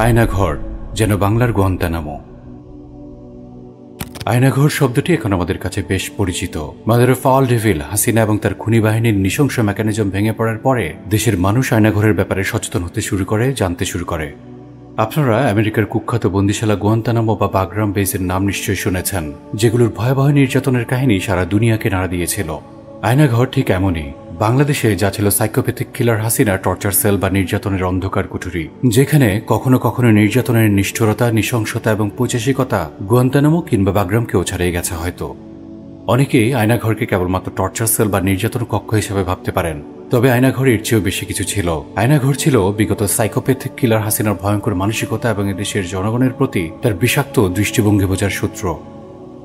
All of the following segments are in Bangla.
আয়নাঘর যেন বাংলার গুয়ান্তানামো। আয়নাঘর শব্দটি এখন আমাদের কাছে বেশ পরিচিত। Mother of all devil Hasina এবং তার খুনি বাহিনীর নৃশংস মেকানিজম ভেঙে পড়ার পরে দেশের মানুষ আয়নাঘরের ব্যাপারে সচেতন হতে শুরু করে, জানতে শুরু করে। আপনারা আমেরিকার কুখ্যাত বন্দিশালা গুয়ান্তানামো বা বাগরাম বেসের নাম নিশ্চয়ই শুনেছেন, যেগুলোর ভয়াবহ নির্যাতনের কাহিনী সারা দুনিয়াকে নাড়া দিয়েছিল। আয়নাঘর ঠিক এমনই। বাংলাদেশে যা ছিল সাইকোপ্যাথিক কিলার হাসিনার টর্চার সেল বা নির্যাতনের অন্ধকার কুঠুরি, যেখানে কখনো কখনো নির্যাতনের নিষ্ঠুরতা, নৃশংসতা এবং পৈশাচিকতা গুয়ান্তানামো কিংবা বাগরামকেও ছাড়িয়ে গেছে হয়তো। অনেকেই আয়নাঘরকে কেবলমাত্র টর্চার সেল বা নির্যাতন কক্ষ হিসেবে ভাবতে পারেন, তবে আয়নাঘরের চেয়েও বেশি কিছু ছিল। আয়নাঘর ছিল বিগত সাইকোপ্যাথিক কিলার হাসিনার ভয়ঙ্কর মানসিকতা এবং এদেশের জনগণের প্রতি তার বিষাক্ত দৃষ্টিভঙ্গি বোঝার সূত্র।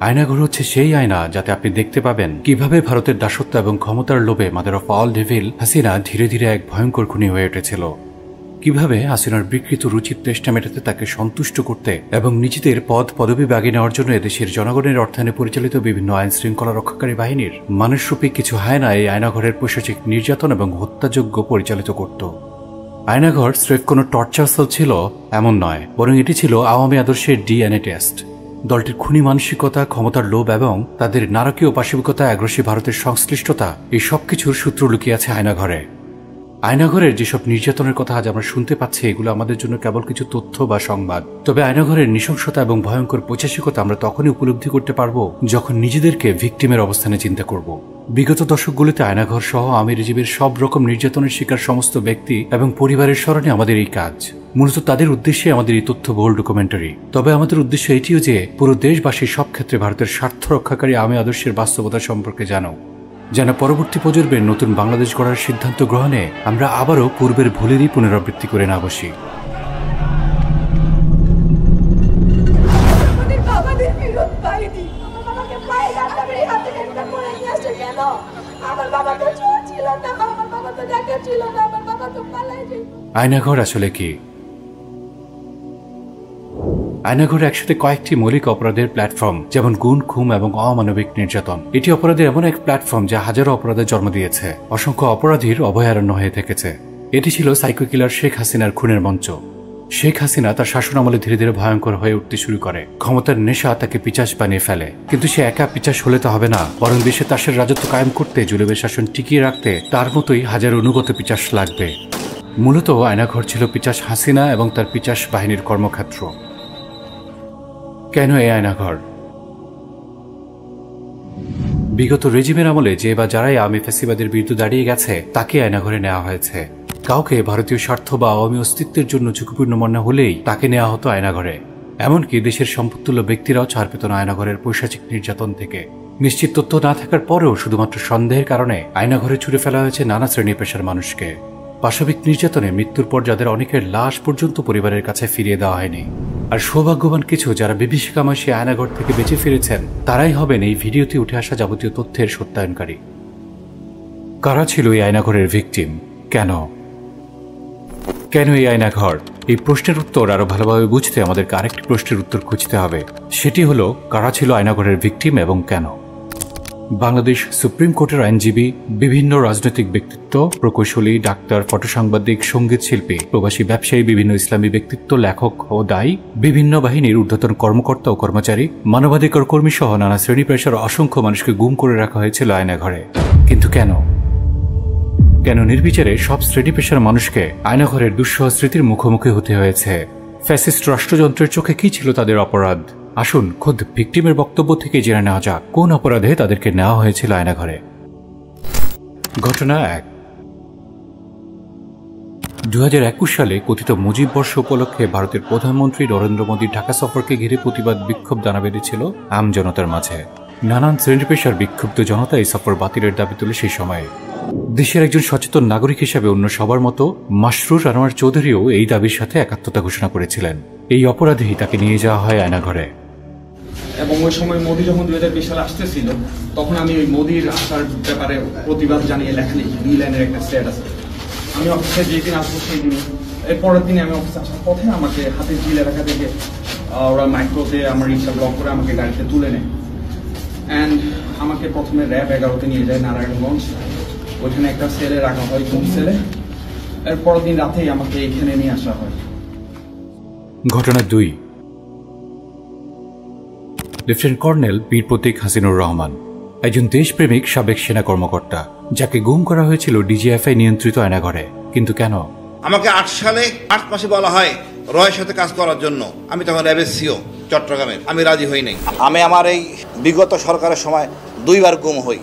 আয়নাঘর হচ্ছে সেই আয়না যাতে আপনি দেখতে পাবেন কিভাবে ভারতের দাসত্ব এবং ক্ষমতার লোভে mother of all devil Hasina ধীরে ধীরে এক ভয়ঙ্কর খুনি হয়ে উঠেছিল। কিভাবে হাসিনার বিকৃত রুচির তেষ্টা মেটাতে, তাকে সন্তুষ্ট করতে এবং নিজেদের পদ পদবি বাগিয়ে নেওয়ার জন্য এদেশের জনগণের অর্থায়নে পরিচালিত বিভিন্ন আইন শৃঙ্খলা রক্ষাকারী বাহিনীর মানুষরূপী কিছু হায়না এই আয়নাঘরের পৈশাচিক নির্যাতন এবং হত্যাযজ্ঞ পরিচালিত করত। আয়নাঘর স্রেফ কোনো টর্চার সেল ছিল এমন নয়, বরং এটি ছিল আওয়ামী আদর্শের ডিএনএ টেস্ট। দলটির খুনি মানসিকতা, ক্ষমতার লোভ এবং তাদের নারকীয় পাশবিকতা, আগ্রাসী ভারতের সংশ্লিষ্টতা, এই সবকিছুর সূত্র লুকিয়ে আছে আয়নাঘরে। আয়নাঘরের যেসব নির্যাতনের কথা আজ আমরা শুনতে পাচ্ছি, এগুলো আমাদের জন্য কেবল কিছু তথ্য বা সংবাদ। তবে আয়নাঘরের নৃশংসতা এবং ভয়ঙ্কর পৈশাচিকতা আমরা তখনই উপলব্ধি করতে পারবো যখন নিজেদেরকে ভিকটিমের অবস্থানে চিন্তা করব। বিগত দশকগুলিতে আয়নাঘর সহ আওয়ামী রেজিমের সব রকম নির্যাতনের শিকার সমস্ত ব্যক্তি এবং পরিবারের স্মরণে আমাদের এই কাজ। মূলত তাদের উদ্দেশ্যে আমাদের এই তথ্যবহুল ডকুমেন্টারি। তবে আমাদের উদ্দেশ্য এটিও যে পুরো দেশবাসী সব ক্ষেত্রে ভারতের স্বার্থ রক্ষাকারী আওয়ামী আদর্শের বাস্তবতা সম্পর্কে জানো, যেন পরবর্তী প্রজন্মের নতুন বাংলাদেশ গড়ার সিদ্ধান্ত গ্রহণে আমরা আবারও পূর্বের ভুলেরই পুনরাবৃত্তি করে না বসি। আয়নাঘর আসলে কি? আয়নাঘর একসাথে কয়েকটি মৌলিক অপরাধের প্ল্যাটফর্ম, যেমন গুম, খুন এবং অমানবিক নির্যাতন। এটি অপরাধের এমন এক প্ল্যাটফর্ম যা হাজারো অপরাধের জন্ম দিয়েছে, অসংখ্য অপরাধীর অভয়ারণ্য হয়ে থেকেছে। এটি ছিল সাইকো কিলার শেখ হাসিনার খুনের মঞ্চ। শেখ হাসিনা তার শাসন আমলে ধীরে ধীরে ভয়ঙ্কর হয়ে উঠতে শুরু করে। ক্ষমতার নেশা তাকে পিচাস বানিয়ে ফেলে, কিন্তু সে একা পিচাস হলে তো হবে না, বরং দেশে তাসের রাজত্ব কায়েম করতে, জুলুমের শাসন টিকিয়ে রাখতে তার মতোই হাজার অনুগত পিচাস লাগবে। মূলত আয়নাঘর ছিল পিচাস হাসিনা এবং তার পিচাস বাহিনীর কর্মক্ষেত্র। কেন এই আয়নাঘর? বিগত রেজিমের আমলে যে বা যারাই আওয়ামী ফ্যাসিবাদের বিরুদ্ধে দাঁড়িয়ে গেছে তাকে আয়নাঘরে নেওয়া হয়েছে। কাউকে ভারতীয় স্বার্থ বা আওয়ামী অস্তিত্বের জন্য ঝুঁকিপূর্ণ মনে হলেই তাকে নেওয়া হতো আয়নাঘরে। এমনকি দেশের সম্পদতুল্য ব্যক্তিরাও ছাড় পেত না আয়নাঘরের পৈশাচিক নির্যাতন থেকে। নিশ্চিত তথ্য না থাকার পরেও শুধুমাত্র সন্দেহের কারণে আয়নাঘরে ছুড়ে ফেলা হয়েছে নানা শ্রেণী পেশার মানুষকে। পাশবিক নির্যাতনে মৃত্যুর পর যাদের অনেকের লাশ পর্যন্ত পরিবারের কাছে ফিরিয়ে দেওয়া হয়নি। আর সৌভাগ্যবান কিছু যারা বিভীষিকাময় সে আয়নাঘর থেকে বেঁচে ফিরেছেন, তারাই হবেন এই ভিডিওতে উঠে আসা যাবতীয় তথ্যের সত্যায়নকারী। কারা ছিল এই আয়নাঘরের ভিকটিম? কেন এই আয়নাঘর? এই প্রশ্নের উত্তর আরো ভালোভাবে বুঝতে আমাদেরকে আরেকটি প্রশ্নের উত্তর খুঁজতে হবে। সেটি হলো, কারা ছিল আয়নাঘরের ভিকটিম এবং কেন? বাংলাদেশ সুপ্রিম কোর্টের আইনজীবী, বিভিন্ন রাজনৈতিক ব্যক্তিত্ব, প্রকৌশলী, ডাক্তার, ফটোসাংবাদিক, সঙ্গীত শিল্পী, প্রবাসী ব্যবসায়ী, বিভিন্ন ইসলামী ব্যক্তিত্ব, লেখক ও দায়ী, বিভিন্ন বাহিনীর ঊর্ধ্বতন কর্মকর্তা ও কর্মচারী, মানবাধিকার কর্মী সহ নানা শ্রেণী পেশার অসংখ্য মানুষকে গুম করে রাখা হয়েছিল আয়নাঘরে। কিন্তু কেন নির্বিচারে সব শ্রেণী পেশার মানুষকে আয়নাঘরের দুঃসহ স্মৃতির মুখোমুখি হতে হয়েছে? ফ্যাসিস্ট রাষ্ট্রযন্ত্রের চোখে কি ছিল তাদের অপরাধ? আসুন খোদ ভিকটিমের বক্তব্য থেকে জেনে নেওয়া যাক কোন অপরাধে তাদেরকে নেওয়া হয়েছিল আয়নাঘরে। ঘটনা 1। 2021 সালে কথিত মুজিব বর্ষ উপলক্ষে ভারতের প্রধানমন্ত্রী নরেন্দ্র মোদীর ঢাকা সফরকে ঘিরে প্রতিবাদ বিক্ষোভ দানা বেঁধেছিল আম জনতার মাঝে। নানান শ্রেণী পেশার বিক্ষুব্ধ জনতা এই সফর বাতিলের দাবি তুলে সেই সময়ে। দেশের একজন সচেতন নাগরিক হিসেবে অন্য সবার মতো মাসরুর আনোয়ার চৌধুরীও এই দাবির সাথে একাত্মতা ঘোষণা করেছিলেন। এই অপরাধেই তাকে নিয়ে যাওয়া হয় আয়নাঘরে। এবং ওই সময় মোদী যখন 2020 সালে আসতেছিল, তখন আমি ওই মোদীর আসার ব্যাপারে প্রতিবাদ জানিয়ে লেখা লিখি, 2 লাইনের একটা স্ট্যাটাস। আমি অফিসে যেই দিন আসবো সেই দিন, এর পরের দিনে আমি অফিসে আসার পথে আমাকে হাতে জিল এলাকা থেকে ওরা মাইক্রোতে আমার রিক্সা ব্লক করে আমাকে গাড়িতে তুলে নেয়। অ্যান্ড আমাকে প্রথমে র্যাব 11-তে নিয়ে যায় নারায়ণগঞ্জ। ওইখানে একটা সেলে রাখা হয়, গুম সেলে। এর পরের দিন রাতেই আমাকে এইখানে নিয়ে আসা হয়। ঘটনা 2। লেফটেন্যান্ট কর্নেল বীর প্রতীক হাসিনুর রহমান একজন দেশপ্রেমিক সাবেক সেনা কর্মকর্তা, যাকে গুম করা হয়েছিল ডিজিএফআই নিয়ন্ত্রিত আয়নাঘরে। কিন্তু কেন? আমাকে 8 সালে 8 মাসে বলা হয় রয়ের সাথে কাজ করার জন্য। আমি তখন র্যাবের সিও চট্টগ্রামের, আমি রাজি হই নাই। আমি আমার এই বিগত সরকারের সময় 2 বার গুম হই।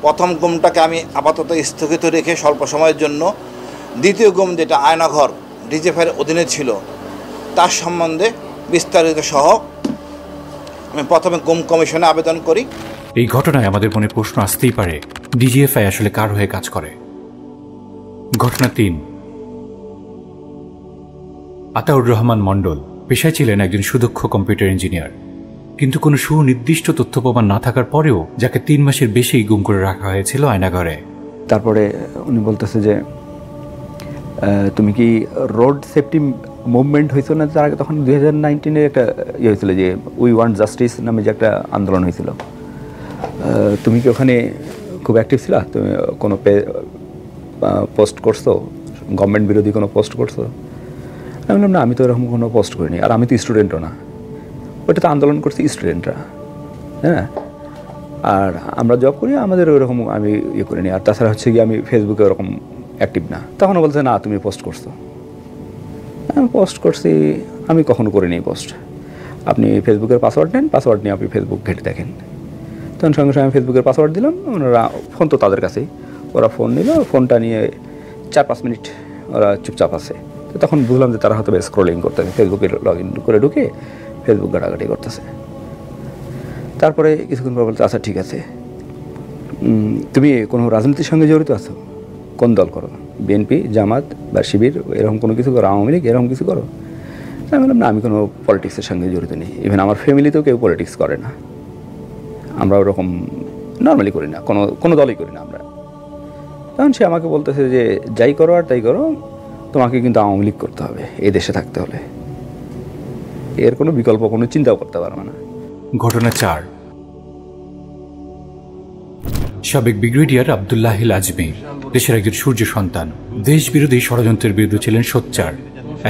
প্রথম গুমটাকে আমি আপাতত স্থগিত রেখে স্বল্প সময়ের জন্য, দ্বিতীয় গুম যেটা আয়নাঘর ডিজিএফআইয়ের অধীনে ছিল তার সম্বন্ধে বিস্তারিত সহ আমি প্রথমে গুম কমিশনে আবেদন করি। এই ঘটনায় আমাদের মনে প্রশ্ন আসতেই পারে, ডিজিএফআই আসলে কার হয়ে কাজ করে? ঘটনা 3। আতাউর রহমান মণ্ডল পেশায় ছিলেন একজন সুদক্ষ কম্পিউটার ইঞ্জিনিয়ার, কিন্তু কোনো সুনির্দিষ্ট তথ্য প্রমাণ না থাকার পরেও যাকে 3 মাসের বেশি গুম করে রাখা হয়েছিল আয়নাঘরে। তারপরে উনি বলতেছে যে তুমি কি রোড সেফটি মুভমেন্ট হয়েছিল না তার আগে? তখন 2019-এ একটা ইয়ে হয়েছিল যে উই ওয়ান্ট জাস্টিস নামে যে একটা আন্দোলন হয়েছিল, তুমি কি ওখানে খুব অ্যাক্টিভ ছিল? তুমি কোনো পোস্ট করছো, গভর্নমেন্ট বিরোধী কোনো পোস্ট করছো? আমি বললাম না, আমি তো এরকম কোনো পোস্ট করিনি, আর আমি তো স্টুডেন্টও না। ওইটা তো আন্দোলন করছি স্টুডেন্টরা, হ্যাঁ, আর আমরা জব করি, আমাদের ওইরকম আমি ইয়ে করিনি। আর তাছাড়া হচ্ছে কি আমি ফেসবুকে ওরকম অ্যাক্টিভ না। তখন বলছে না তুমি পোস্ট করছো। আমি পোস্ট করছি, আমি কখনো করিনি পোস্ট। আপনি ফেসবুকের পাসওয়ার্ড নেন, পাসওয়ার্ড নিয়ে আপনি ফেসবুক ঘেটে দেখেন। তখন সঙ্গে সঙ্গে আমি ফেসবুকের পাসওয়ার্ড দিলাম, ওনারা ফোন তো তাদের কাছেই, ওরা ফোন নিল, ফোনটা নিয়ে 4-5 মিনিট ওরা চুপচাপ আছে। তো তখন বুঝলাম যে তারা হয়তো স্ক্রলিং করতেছে, ফেসবুকে লগ ইন করে ঢুকে ফেসবুক ঘাটাঘাটি করতেছে। তারপরে কিছুক্ষণ পর বলতে, আচ্ছা ঠিক আছে, তুমি কোনো রাজনীতির সঙ্গে জড়িত আছো? কোন দল করো? বিএনপি, জামাত বা শিবির, এরকম কোনো কিছু করো? আওয়ামী লীগ এরকম কিছু করো? আমি বললাম না, আমি কোনো পলিটিক্সের সঙ্গে জড়িত নেই। ইভেন আমার ফ্যামিলিতেও কেউ পলিটিক্স করে না, আমরা ওরকম নর্মালি করি না, কোনো দলই করি না আমরা। তখন সে আমাকে বলতেছে যে যাই করো আর তাই করো, তোমাকে কিন্তু আওয়ামী লীগ করতে হবে এই দেশে থাকতে হলে, এর কোনো বিকল্প কোনো চিন্তাও করতে পারবে না। ঘটনা 4। সাবেক ব্রিগেডিয়ার আব্দুল্লাহিল আজমি দেশের একজন সূর্য সন্তান, দেশ বিরোধী ষড়যন্ত্রের বিরুদ্ধে ছিলেন সোচ্চার।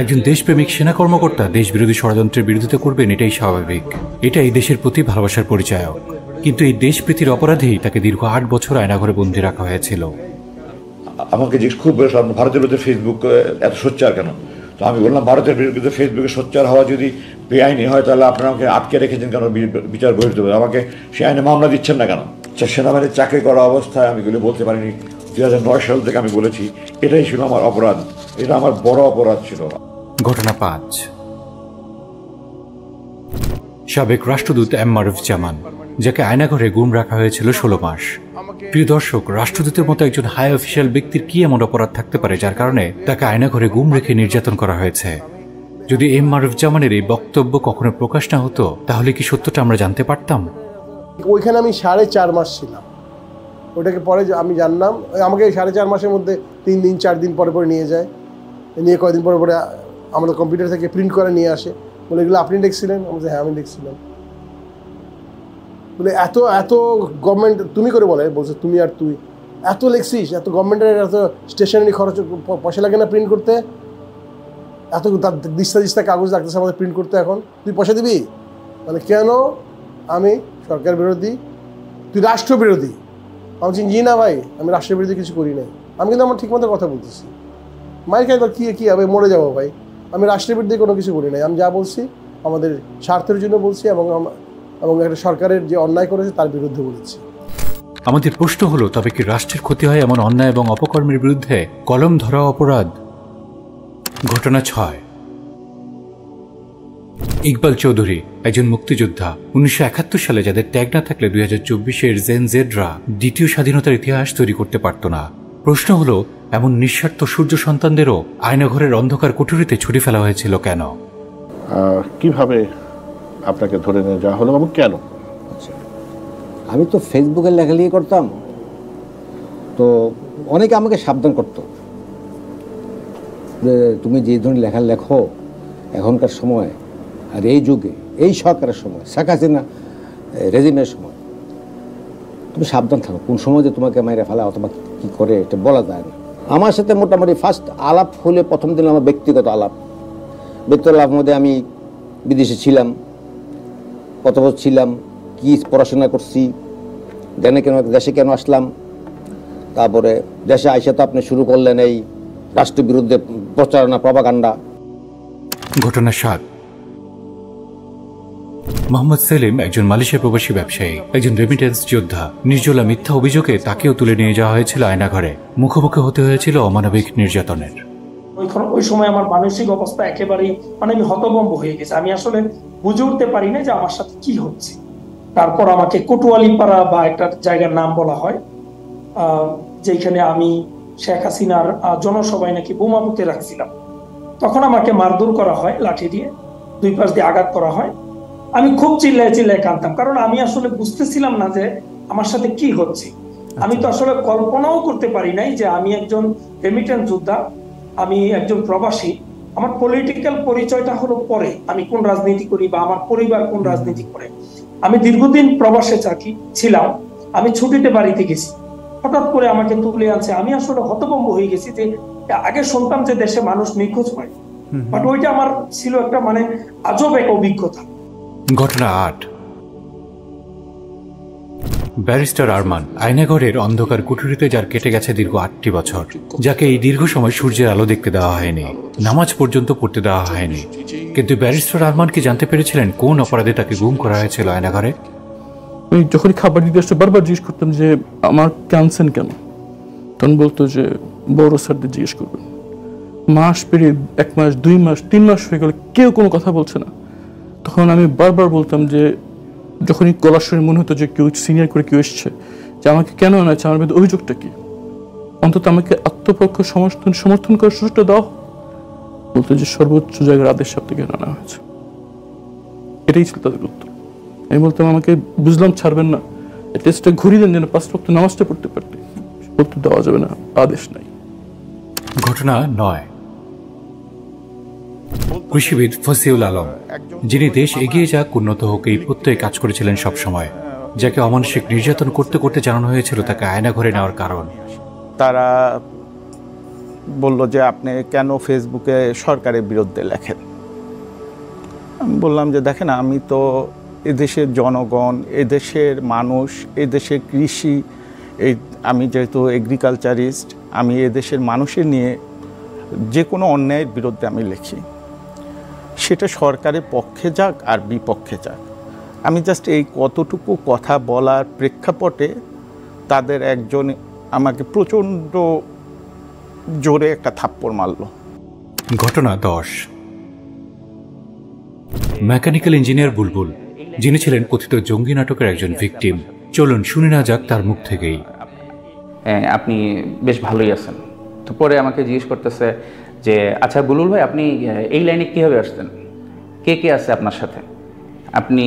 একজন দেশপ্রেমিক সেনা কর্মকর্তা দেশ বিরোধী ষড়যন্ত্রের বিরোধিতা করবেন, এটাই স্বাভাবিক, এটা এই দেশের প্রতি ভালোবাসার পরিচায়ক। কিন্তু এই দেশপ্রীতির অপরাধেই তাকে দীর্ঘ 8 বছর আয়নাঘরে বন্দী রাখা হয়েছিল। আমাকে যে খুব ভারতের বিরুদ্ধে ফেসবুক এত সোচ্চার কেন? তো আমি বললাম, ভারতের বিরুদ্ধে ফেসবুকে সোচ্চার হওয়া যদি বেআইনি হয়, তাহলে আপনারা আমাকে আটকে রেখেছেন কেন? বিচার বহির্ভূত আমাকে সে আইনে মামলা দিচ্ছেন না কেন? সেনাবাহিনীর চাকরি করা অবস্থায় আমি এগুলো বলতে পারিনি। 2009 সাল থেকে আমি বলেছি, এটাই ছিল আমার অপরাধ, এটা আমার বড় অপরাধ ছিল। ঘটনা 5। সাবেক রাষ্ট্রদূত এম মারুফুজ্জামান, যাকে আয়নাঘরে গুম রাখা হয়েছিল 16 মাস। প্রিয় দর্শক, রাষ্ট্রদূতের মতো একজন হাই অফিসিয়াল ব্যক্তির কি এমন অপরাধ থাকতে পারে যার কারণে তাকে আয়নাঘরে গুম রেখে নির্যাতন করা হয়েছে? যদি এম মারুফুজ্জামানের এই বক্তব্য কখনো প্রকাশ না হতো, তাহলে কি সত্যটা আমরা জানতে পারতাম? ওইখানে আমি 4.5 মাস ছিলাম। ওটাকে পরে আমি জানলাম, আমাকে 4.5 মাসের মধ্যে 3 দিন 4 দিন পরে পরে নিয়ে যায়, নিয়ে কয়েকদিন পরে পরে আমাদের কম্পিউটার থেকে প্রিন্ট করে নিয়ে আসে, বলে এগুলো আপনি লিখছিলেন? বলছে হ্যাঁ আমি লিখছিলাম। বলে এত এত গভর্নমেন্ট তুমি করে বলে, বলছে তুমি আর তুই এত লিখছিস, এত গভর্নমেন্টের এত স্টেশনারি খরচ পয়সা লাগে না প্রিন্ট করতে? এত দিস্তা দিস্তা কাগজ লাগতেছে আমাদের প্রিন্ট করতে, এখন তুই পয়সা দিবি? মানে কেন? আমি সরকার বিরোধী, তুই রাষ্ট্র বিরোধী। আমি বলছি জি না ভাই, আমি রাষ্ট্র বিরোধী কিছু করি নাই। আমি কিন্তু আমার ঠিকমতো কথা বলতেছি। মাইক খাই কী হবে, মরে যাবো ভাই। আমি রাষ্ট্রের বিরুদ্ধে কোনো কিছু করি নাই। আমি যা বলছি আমাদের স্বার্থের জন্য বলছি, এবং একটা সরকারের যে অন্যায় করেছে তার বিরুদ্ধে বলেছি। আমাদের প্রশ্ন হলো, তবে কি রাষ্ট্রের ক্ষতি হয় এমন অন্যায় এবং অপকর্মের বিরুদ্ধে কলম ধরা অপরাধ? ঘটনা 6। ইকবাল চৌধুরী একজন মুক্তিযোদ্ধা, 1971 সালে যাদের ট্যাগ না থাকলে 2024-এর জেন জেডরা দ্বিতীয় স্বাধীনতার ইতিহাস তৈরি করতে পারত না। প্রশ্ন হলো, এমন নিঃস্বার্থ সূর্য সন্তানদেরও আয়নাঘরের অন্ধকার কুঠুরিতে ছুটি ফেলা হয়েছিল কেন? কিভাবে আপনাকে ধরে নিয়ে যাওয়া হলো এবং কেন? আমি তো ফেসবুকে লেখালেখি করতাম, তো অনেকে আমাকে সাবধান করতো যে তুমি যে ধরনের লেখা লেখো এখনকার সময় আর এই যুগে, এই সরকারের সময়, শেখ হাসিনা রেজিমের সময়, তুমি সাবধান থাকো, কোন সময় যে তোমাকে মাইরে ফেলা অথবা কী করে এটা বলা যায় না। আমার সাথে মোটামুটি ফার্স্ট আলাপ হলে প্রথম দিন আমার ব্যক্তিগত আলাপ, বেতলার মধ্যে আমি বিদেশে ছিলাম, কত বছর ছিলাম, কি পড়াশোনা করছি, দেশে কেন আসলাম, তারপরে দেশে আইসা তো আপনি শুরু করলেন এই রাষ্ট্র বিরুদ্ধে প্রচারণা, প্রপাগান্ডা। ঘটনা 7। মোহাম্মদ সেলিম একজন মালয়েশিয়া প্রবাসী ব্যবসায়ী, একজন রেমিটেন্স যোদ্ধা। নির্জলা মিথ্যা অভিযোগে তাকেও তুলে নিয়ে যাওয়া হয়েছিল আয়নাঘরে। মুখোমুখি হতে হয়েছিল অমানবিক নির্যাতনের। ওই সময় আমার মানসিক অবস্থা একেবারেই আমি হতভম্ব হয়ে গেছি। আমি আসলে বুঝে উঠতে পারি না যে আমার সাথে কি হচ্ছে। তারপর আমাকে কোটওয়ালিপাড়া বা একটা জায়গার নাম বলা হয়, যেখানে আমি শেখ হাসিনার জনসভায় নাকি বোমা পুঁতে রাখছিলাম। তখন আমাকে মারধর করা হয়, লাঠি দিয়ে 2 পাশ দিয়ে আঘাত করা হয়। আমি খুব চিল্লায় চিল্লায় কাঁদতাম, কারণ আমি আসলে বুঝতেছিলাম না যে আমার সাথে কি হচ্ছে। আমি তো আসলে কল্পনাও করতে পারি নাই যে আমি একজন রেমিটেন্স যোদ্ধা, আমি একজন প্রবাসী। আমার পলিটিক্যাল পরিচয়টা হলো পরে, আমি কোন রাজনীতি করি বা আমার পরিবার কোন রাজনীতি করে। আমি দীর্ঘদিন প্রবাসে ছিলাম, আমি ছুটিতে বাড়িতে গেছি, হঠাৎ করে আমাকে তুলে আনছে। আমি আসলে হতভম্ব হয়ে গেছি যে আগে শুনতাম যে দেশে মানুষ নিখোঁজ হয়, বাট ওইটা আমার ছিল একটা আজব এক অভিজ্ঞতা। ঘটনা 8। ব্যারিস্টার আরমান আয়নাঘরের অন্ধকার কুঠুরিতে যার কেটে গেছে দীর্ঘ 8টি বছর, যাকে এই দীর্ঘ সময় সূর্যের আলো দেখতে দেওয়া হয়নি, নামাজ পর্যন্ত পড়তে দেওয়া হয়নি। কিন্তু ব্যারিস্টার আরমান কি জানতে পেরেছিলেন কোন অপরাধে তাকে গুম করা হয়েছিল আয়নাঘরে? আমি যখনই খাবার দিতে আসতে বারবার জিজ্ঞেস করতাম যে আমার ক্যান্সার কেন, তখন বলতো যে বড় স্যারদের জিজ্ঞেস করবেন। মাস পেরিয়ে 1 মাস, 2 মাস, 3 মাস হয়ে গেল, কেউ কোনো কথা বলছে না। তখন আমি বারবার বলতাম যে যখনই গলার শুনে মনে হতো যে কেউ সিনিয়র করে কেউ এসছে, যে আমাকে কেন আনাচ্ছে, আমার মধ্যে অভিযোগটা কি, অন্তত আমাকে আত্মপক্ষ সমর্থন করার সুযোগটা দাও। বলতো যে সর্বোচ্চ জায়গার আদেশ সব থেকে আনা হয়েছে। এটাই ছিল তাদের উত্তর। আমি বলতাম আমাকে বুঝলাম ছাড়বেন না, টেস্টটা ঘুরিয়ে দেন যেন 5 ওয়াক্ত নামাজটা পড়তে পারতে। বলতে দেওয়া যাবে না, আদেশ নাই। ঘটনা 9। কৃষিবিদ ফসিউল আলম, যিনি দেশ এগিয়ে যাক, উন্নত হোক এই প্রত্যয়ে কাজ করেছিলেন সবসময়, যাকে অমানসিক নির্যাতন করতে করতে জানানো হয়েছিল তাকে আয়নাঘরে নেওয়ার কারণ। তারা বলল যে আপনি কেন ফেসবুকে সরকারের বিরুদ্ধে লেখেন। আমি বললাম যে দেখেন, আমি তো এদেশের জনগণ, এদেশের মানুষ, এদেশের কৃষি, আমি যেহেতু এগ্রিকালচারিস্ট, আমি এদেশের মানুষের নিয়ে যে কোনো অন্যায়ের বিরুদ্ধে আমি লিখি, সেটা সরকারের পক্ষে যাক আর বিপক্ষে যাক। আমি জাস্ট এই কতটুকু কথা বলার প্রেক্ষাপটে তাদের একজন আমাকে প্রচণ্ড জোরে একটা থাপ্পড় মারল। ঘটনা 10। মেকানিক্যাল ইঞ্জিনিয়ার বুলবুল, যিনি ছিলেন কথিত জঙ্গি নাটকের একজন ভিকটিম। চলুন শুনে না যাক তার মুখ থেকেই। আপনি বেশ ভালোই আছেন। তো পরে আমাকে জিজ্ঞেস করতেছে যে আচ্ছা বুলবুল ভাই, আপনি এই লাইনে কীভাবে আসছেন, কে কে আছে আপনার সাথে, আপনি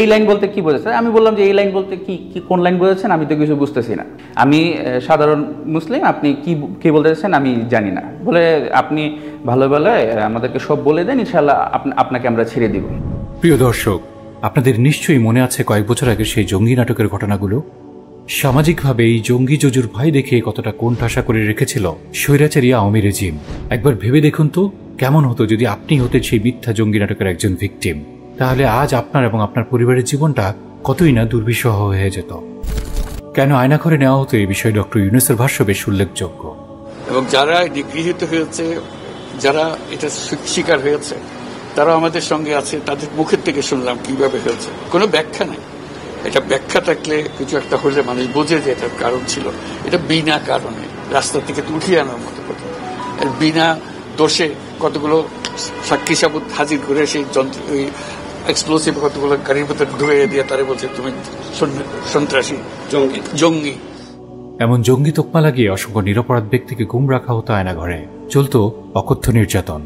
এই লাইন বলতে কি বোঝাচ্ছেন? আমি বললাম যে এই লাইন বলতে কি কোন লাইন বোঝাচ্ছেন, আমি তো কিছু বুঝতেছি না, আমি সাধারণ মুসলিম, আপনি কি বলতে চাচ্ছেন আমি জানি না। বলে আপনি ভালো ভালো আমাদেরকে সব বলে দেন, ইনশাআল্লাহ আপনাকে আমরা ছেড়ে দিব। প্রিয় দর্শক, আপনাদের নিশ্চয়ই মনে আছে কয়েক বছর আগে সেই জঙ্গি নাটকের ঘটনাগুলো। সামাজিকভাবে এই জঙ্গি জজুর ভাই দেখে কতটা কোণঠাসা করে রেখেছিল স্বৈরাচারী আওয়ামী রেজিম। একবার ভেবে দেখুন তো, কেমন হতো যদি আপনি হতেন সেই মিথ্যা জঙ্গি নাটকের একজন ভিকটিম। তাহলে আজ আপনার এবং আপনার পরিবারের জীবনটা কতই না দুর্বিষহ হয়ে যেত। কেন আয়নাঘরে নেওয়া হতো, এই বিষয়ে ডক্টর ইউনূসের ভাষ্য বেশ উল্লেখযোগ্য। এবং যারা নিগৃহীত হয়েছে, যারা এটা শিকার হয়েছে, তারা আমাদের সঙ্গে আছে, তাদের মুখের থেকে শুনলাম কিভাবে হয়েছে। কোনো ব্যাখ্যা নাই। এটা ব্যাখ্যা থাকলে কিছু একটা হলে মানুষ বোঝে যে এটার কারণ ছিল। এটা বিনা কারণে রাস্তা থেকে উঠিয়ে আনার মতো কথা। বিনা দোষে কতগুলো সাক্ষী সাবুত হাজির করে সেই যন্ত্র, ওই এক্সপ্লোসিভ কতগুলো গাড়ির ভিতরে ঢুয়ে দিয়ে তারা বলছে তুমি সন্ত্রাসী, জঙ্গি। এমন জঙ্গি তোকমা লাগিয়ে অসংখ্য নিরপরাধ ব্যক্তিকে গুম রাখা হতো আয়নাঘরে। চলত অকথ্য নির্যাতন।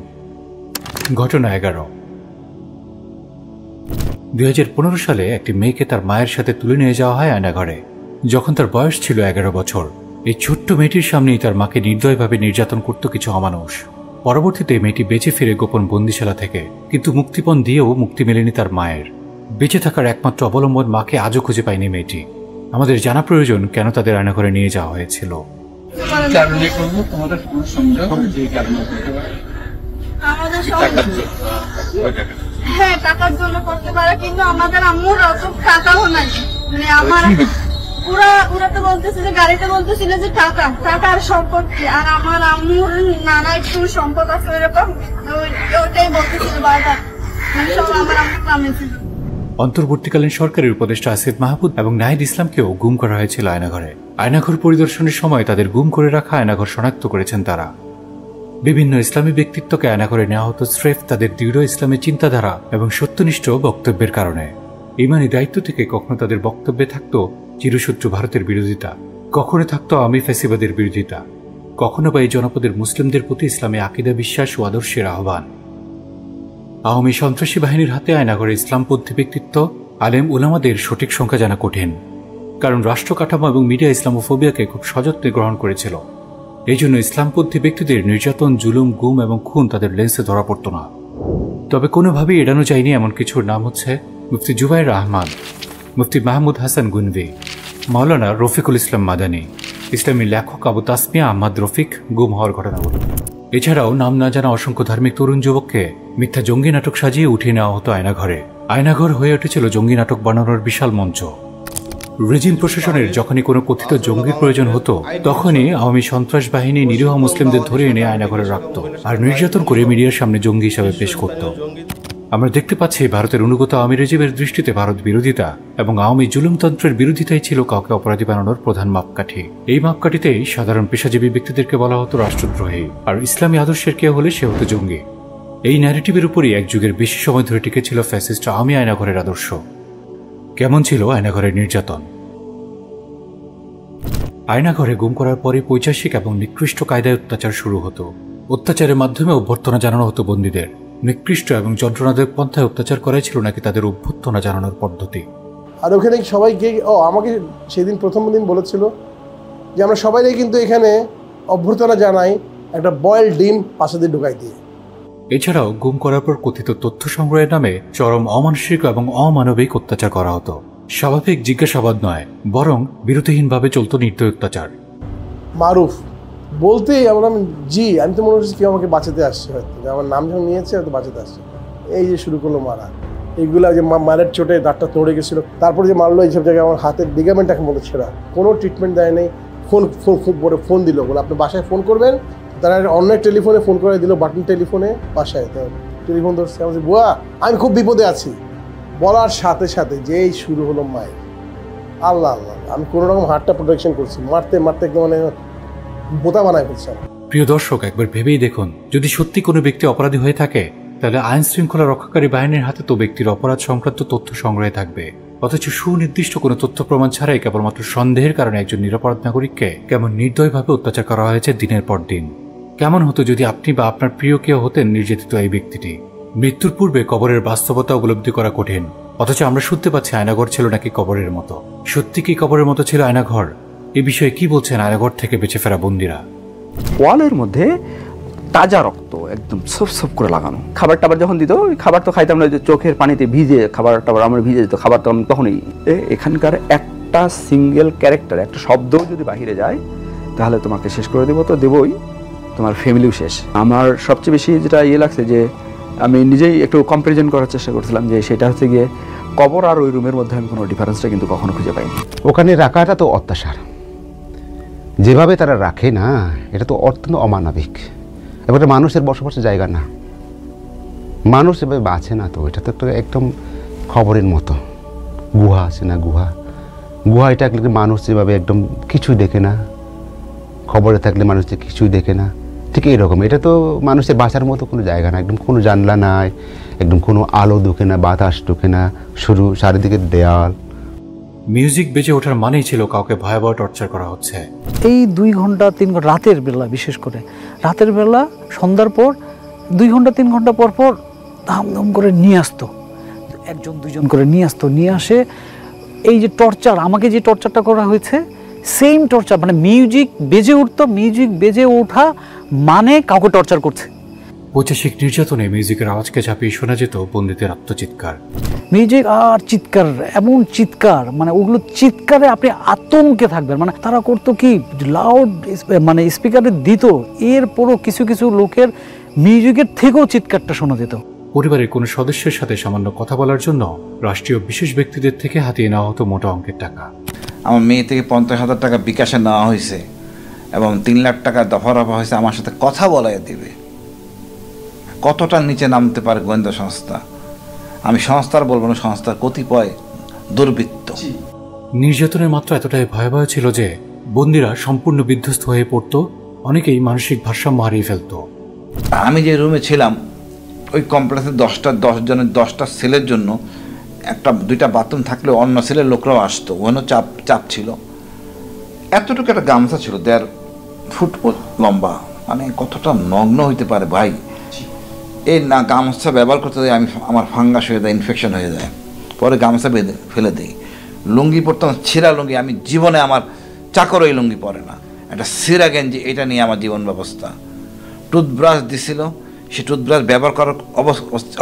ঘটনা 11। 2015 সালে একটি মেয়েকে তার মায়ের সাথে তুলে নিয়ে যাওয়া হয় আয়নাঘরে, যখন তার বয়স ছিল 11 বছর। এই ছোট্ট মেয়েটির সামনেই তার মাকে নির্দয়ভাবে নির্যাতন করত কিছু অমানুষ। পরবর্তীতে মেয়েটি বেঁচে ফিরে গোপন বন্দিশালা থেকে, কিন্তু মুক্তিপণ দিয়েও মুক্তি মেলেনি তার মায়ের। বেঁচে থাকার একমাত্র অবলম্বন মাকে আজও খুঁজে পায়নি মেয়েটি। আমাদের জানা প্রয়োজন কেন তাদের আয়নাঘরে নিয়ে যাওয়া হয়েছিল। আমাদের হ্যাঁ টাকার জন্য করতে পারে, কিন্তু আমাদের আম্মুর অত টাকাও নাই। মানে আমার ওরা তো বলতেছে যে গাড়িতে বলতেছিল যে টাকার সম্পত্তি, আর আমার আম্মুর নানা একটু সম্পদ আছে এরকম, ওটাই বলতেছিল বারবার, মানে সব আমার আম্মু কামেছিল। অন্তর্বর্তীকালীন সরকারের উপদেষ্টা আসিফ মাহমুদ এবং নাহিদ ইসলামকেও গুম করা হয়েছিল আয়নাঘরে। আয়নাঘর পরিদর্শনের সময় তাদের গুম করে রাখা আয়নাঘর শনাক্ত করেছেন তারা। বিভিন্ন ইসলামী ব্যক্তিত্বকে আয়নাঘরে নেওয়া হতো স্রেফ তাদের দৃঢ় ইসলামী চিন্তাধারা এবং সত্যনিষ্ঠ বক্তব্যের কারণে। ইমানি দায়িত্ব থেকে কখনো তাদের বক্তব্যে থাকতো চিরশত্রু ভারতের বিরোধিতা, কখনো থাকতো আওয়ামী ফ্যাসিবাদের বিরোধিতা, কখনো বা এই জনপদের মুসলিমদের প্রতি ইসলামী আকিদা বিশ্বাস ও আদর্শের আহ্বান। আওয়ামী সন্ত্রাসী বাহিনীর হাতে আয়নাঘরে ইসলামপন্থী ব্যক্তিত্ব, আলেম উলামাদের সঠিক সংখ্যা জানা কঠিন, কারণ রাষ্ট্র কাঠামো এবং মিডিয়া ইসলামোফোবিয়াকে খুব সযত্নে গ্রহণ করেছিল। এই জন্য ইসলামপন্থী ব্যক্তিদের নির্যাতন, জুলুম, গুম এবং খুন তাদের লেন্সে ধরা পড়ত না। তবে কোনোভাবেই এড়ানো যায়নি এমন কিছুর নাম হচ্ছে মুফতি জুবাইর রহমান, মুফতি মাহমুদ হাসান গুনভি, মাওলানা রফিকুল ইসলাম মাদানী, ইসলামী লেখক আবু তাসমিয়া আহমদ রফিক গুম হওয়ার ঘটনাগুলো। এছাড়াও নাম না জানা অসংখ্য ধার্মিক তরুণ যুবককে মিথ্যা জঙ্গি নাটক সাজিয়ে উঠিয়ে নেওয়া হতো আয়নাঘরে। আয়নাঘর হয়ে উঠেছিল জঙ্গি নাটক বানানোর বিশাল মঞ্চ। রেজিম প্রশাসনের যখনই কোনো কথিত জঙ্গির প্রয়োজন হতো, তখনই আওয়ামী সন্ত্রাস বাহিনী নিরীহ মুসলিমদের ধরে এনে আয়নাঘরে রাখত আর নির্যাতন করে মিডিয়ার সামনে জঙ্গি হিসাবে পেশ করত। আমরা দেখতে পাচ্ছি ভারতের অনুগত আওয়ামী রেজিমের দৃষ্টিতে ভারত বিরোধিতা এবং আওয়ামী জুলুমতন্ত্রের বিরোধিতাই ছিল কাউকে অপরাধী বানানোর প্রধান মাপকাঠি। এই মাপকাঠিতেই সাধারণ পেশাজীবী ব্যক্তিদেরকে বলা হতো রাষ্ট্রদ্রোহী, আর ইসলামী আদর্শের কেউ হলে সে হতো জঙ্গি। এই ন্যারেটিভের উপরই এক যুগের বেশি সময় ধরে টিকেছিল ফ্যাসিস্ট আওয়ামী আয়নাঘরের আদর্শ। কেমন ছিল আয়নাঘরের নির্যাতন? আয়নাঘরে গুম করার পরে পৈশাচিক এবং নিকৃষ্ট কায়দায় অত্যাচার শুরু হতো। অত্যাচারের মাধ্যমে অভ্যর্থনা জানানো হতো বন্দীদের। নিকৃষ্ট এবং যন্ত্রণাদায়ক পন্থায় অত্যাচার করাই ছিল নাকি তাদের অভ্যর্থনা জানানোর পদ্ধতি। আর ওখানে সবাই গিয়ে আমাকে সেদিন প্রথম দিন বলেছিল যে আমরা সবাই কিন্তু এখানে অভ্যর্থনা জানাই একটা বয়েল ডিম পাশে দিয়ে ঢুকাই দিয়ে। এছাড়াও গুম করার পর কথিত তথ্য সংগ্রহের নামে চরম অমানসিক এবং অমানবিক অত্যাচার করা হতো। স্বাভাবিক জিজ্ঞাসাবাদ নয়, বরং বিরতিহীনভাবে চলত নির্দয় অত্যাচার। মারুফ বলতেই আমি তো মনে হচ্ছে কেউ আমাকে বাঁচাতে আসছে, হয়তো আমার নাম যখন নিয়েছে হয়তো বাঁচাতে আসছে। এই যে শুরু করলো মারা, এইগুলা যে মারের চোটে দাঁতটা নড়ে গেছিল, তারপরে যে মারলো এইসব জায়গায় আমার হাতের লিগামেন্ট এখন মতো ছেঁড়া, কোনো ট্রিটমেন্ট দেয় নেই। ফোন দিল, বলে আপনি বাসায় ফোন করবেন, তারা অন্য টেলিফোনে ফোন করে দিল, বাটন টেলিফোনে বাসায় টেলিফোন ধরছে। আমি বুয়া আমি খুব বিপদে আছি বলার সাথে সাথে যেই শুরু হলো মায়ের। আল্লাহ আল্লাহ, আমি কোনো রকম হাতটা প্রোটেকশন করছি, মারতে মারতে একদম মানে বোতা বানায় ফেলছে। প্রিয় দর্শক, একবার ভেবেই দেখুন, যদি সত্যি কোনো ব্যক্তি অপরাধী হয়ে থাকে, তাহলে আইন শৃঙ্খলা রক্ষাকারী বাহিনীর হাতে তো ব্যক্তির অপরাধ সংক্রান্ত তথ্য সংগ্রহে থাকবে, অথচ সুনির্দিষ্ট কোনো তথ্য প্রমাণ ছাড়াই কেবলমাত্র সন্দেহের কারণে একজন নিরাপরাধ নাগরিককে কেমন নির্দয়ভাবে অত্যাচার করা হয়েছে দিনের পর দিন। কেমন হতো যদি আপনি বা আপনার প্রিয় কেউ হতেন নির্যাতিত এই ব্যক্তিটি? মৃত্যুর পূর্বে কবরের বাস্তবতা উপলব্ধি করা কঠিন, অথচ আমরা শুনতে পাচ্ছি আয়নাঘর ছিল নাকি কবরের মতো। সত্যি কি কবরের মতো ছিল আয়নাঘর? এ বিষয়ে কি বলছেন আয়নাঘর থেকে বেঁচে ফেরা বন্দীরা? ওয়ালের মধ্যে তাজা রক্ত একদম সব সব করে লাগানো। খাবার টাবার যখন দিত, ওই খাবার তো খাইতাম না, চোখের পানিতে ভিজে খাবার টাবার আমার ভিজে যেত, খাবার তো আমি তখনই। এখানকার একটা সিঙ্গেল ক্যারেক্টার, একটা শব্দও যদি বাহিরে যায় তাহলে তোমাকে শেষ করে দেবো, তো দেবই, তোমার ফ্যামিলিও শেষ। আমার সবচেয়ে বেশি যেটা লাগছে, যে আমি নিজেই একটু কম্পারিজন করার চেষ্টা করছিলাম, যে সেটা হচ্ছে গিয়ে কবর আর ওই রুমের মধ্যে আমি কোনো ডিফারেন্সটা কিন্তু কখনো খুঁজে পাইনি। ওখানে রাখাটা তো অত্যাচার, যেভাবে তারা রাখে না, এটা তো অত্যন্ত অমানবিক। এবারে মানুষের বসবাসের জায়গা না, মানুষ এভাবে বাঁচে না, তো এটা তো একদম খবরের মতো। গুহা আছে না, গুহা এটা মানুষ যেভাবে একদম কিছুই দেখে না, খবরে থাকলে মানুষ যে কিছুই দেখে না, ঠিক এইরকম। এটা তো মানুষের বাঁচার মতো কোনো জায়গা না, একদম কোনো জানলা নাই, একদম কোনো আলো ঢুকে না, বাতাস ঢুকে না, শুরু চারিদিকে দেয়াল। মিউজিক বেজে ওঠার মানেই ছিল কাউকে ভয়াবহ টর্চার করা হচ্ছে। এই 2 ঘন্টা 3 ঘন্টা রাতের বেলা, বিশেষ করে রাতের বেলা সন্ধ্যার পর 2 ঘন্টা 3 ঘন্টা পর পর ধামধাম করে নিয়ে আসতো, 1-2 করে নিয়ে আসতো। নিয়ে আসে এই যে টর্চার, আমাকে যে টর্চারটা করা হয়েছে সেম টর্চার, মানে মিউজিক বেজে উঠতো, মিউজিক বেজে ওঠা মানে কাউকে টর্চার করছে। পৈশাচিক নির্যাতনে মিউজিকের আওয়াজকে ঝাঁপিয়ে শোনা যেত বন্দীদের আত্মচিৎকার। মিউজিক আর চিৎকার, এমন চিৎকার, মানে ওগুলো চিৎকারে আপনি আতঙ্কে থাকবেন। মানে তারা করতো কি, লাউড মানে স্পিকারে দিত, এরপরও কিছু কিছু লোকের মিউজিকের থেকেও চিৎকারটা শোনা যেত। পরিবারের কোনো সদস্যের সাথে সামান্য কথা বলার জন্য রাষ্ট্রীয় বিশেষ ব্যক্তিদের থেকে হাতিয়ে নেওয়া হতো মোটা অঙ্কের টাকা। আমার মেয়ে থেকে 50,000 টাকা বিকাশে নেওয়া হয়েছে এবং 3 লাখ টাকা দফা রফা হয়েছে আমার সাথে কথা বলাই দিবে। কতটা নিচে নামতে পারে গোয়েন্দা সংস্থা, আমি সংস্থার বলবো না, সংস্থার কতিপয় দুর্বৃত্ত। নির্যাতনের মাত্রা এতটাই ভয়াবহ ছিল যে বন্দীরা সম্পূর্ণ বিধ্বস্ত হয়ে পড়তো, অনেকেই মানসিক ভারসাম্য হারিয়ে ফেলত। আমি যে রুমে ছিলাম ওই কমপ্লেক্সে 10 জনের 10টা সেলের জন্য 1-2টা বাথরুম থাকলে অন্য সেলের লোকরাও আসতো, ওখানেও চাপ ছিল। এতটুকু একটা গামছা ছিল 1.5 ফুট লম্বা, মানে কতটা নগ্ন হইতে পারে ভাই। এই না গামছা ব্যবহার করতে যাই আমি, আমার ফাঙ্গাস হয়ে যায়, ইনফেকশন হয়ে যায়, পরে গামছা বেঁধে ফেলে দিই। লুঙ্গি পরতাম, ছিঁড়া লুঙ্গি, আমি জীবনে আমার চাকর ওই লুঙ্গি পরে না, একটা ছিঁড়া গেঞ্জি, এটা নিয়ে আমার জীবন ব্যবস্থা। টুথব্রাশ দিছিল, সে টুথব্রাশ ব্যবহার করার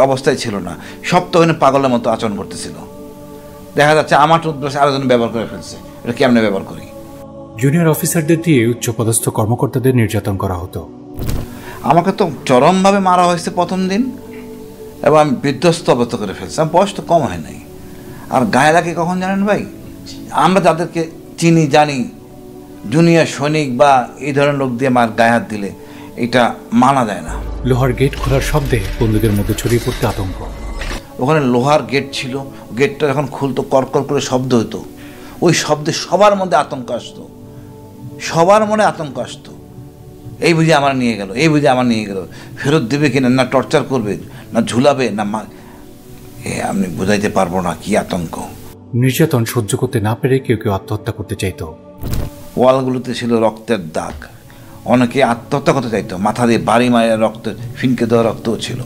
অবস্থায় ছিল না, সপ্তাহে পাগলের মতো আচরণ করতেছিল। দেখা যাচ্ছে আমার টুথব্রাশ আরেকজন ব্যবহার করে ফেলছে, এটা কেমনে ব্যবহার করি। জুনিয়র অফিসারদের দিয়ে উচ্চপদস্থ কর্মকর্তাদের নির্যাতন করা হতো। আমাকে তো চরমভাবে মারা হয়েছে প্রথম দিন, এবং আমি বিধ্বস্ত অবস্থা করে ফেলছি। আমার বয়স তো কম হয় নাই। আর গায়ে লাগে কখন জানেন ভাই, আমরা যাদেরকে চিনি জানি, জুনিয়র সৈনিক বা এই ধরনের লোক দিয়ে আমার গায়ে হাত দিলে এটা মানা যায় না। লোহার গেট খোলার শব্দে বন্দীদের মধ্যে ছড়িয়ে পড়তে আতঙ্ক। ওখানে লোহার গেট ছিল, গেটটা যখন খুলতো করকর করে শব্দ হতো, ওই শব্দে সবার মধ্যে আতঙ্ক আসতো, সবার মনে আতঙ্ক আসতো। এই বুঝে আমার নিয়ে গেল, এই বুঝে আমার নিয়ে গেল, ফেরত দেবে কিনা, না টর্চার করবে, না ঝুলাবে, না আমি বোঝাইতে পারবো না কি আতঙ্ক। নির্যাতন সহ্য করতে না পেরে কেউ কেউ আত্মহত্যা করতে চাইতো। ওয়ালগুলোতে ছিল রক্তের দাগ, অনেকে আত্মহত্যা করতে চাইতো, মাথা দিয়ে বাড়ি মারা রক্ত, ফিনকে দেওয়া রক্তও ছিল।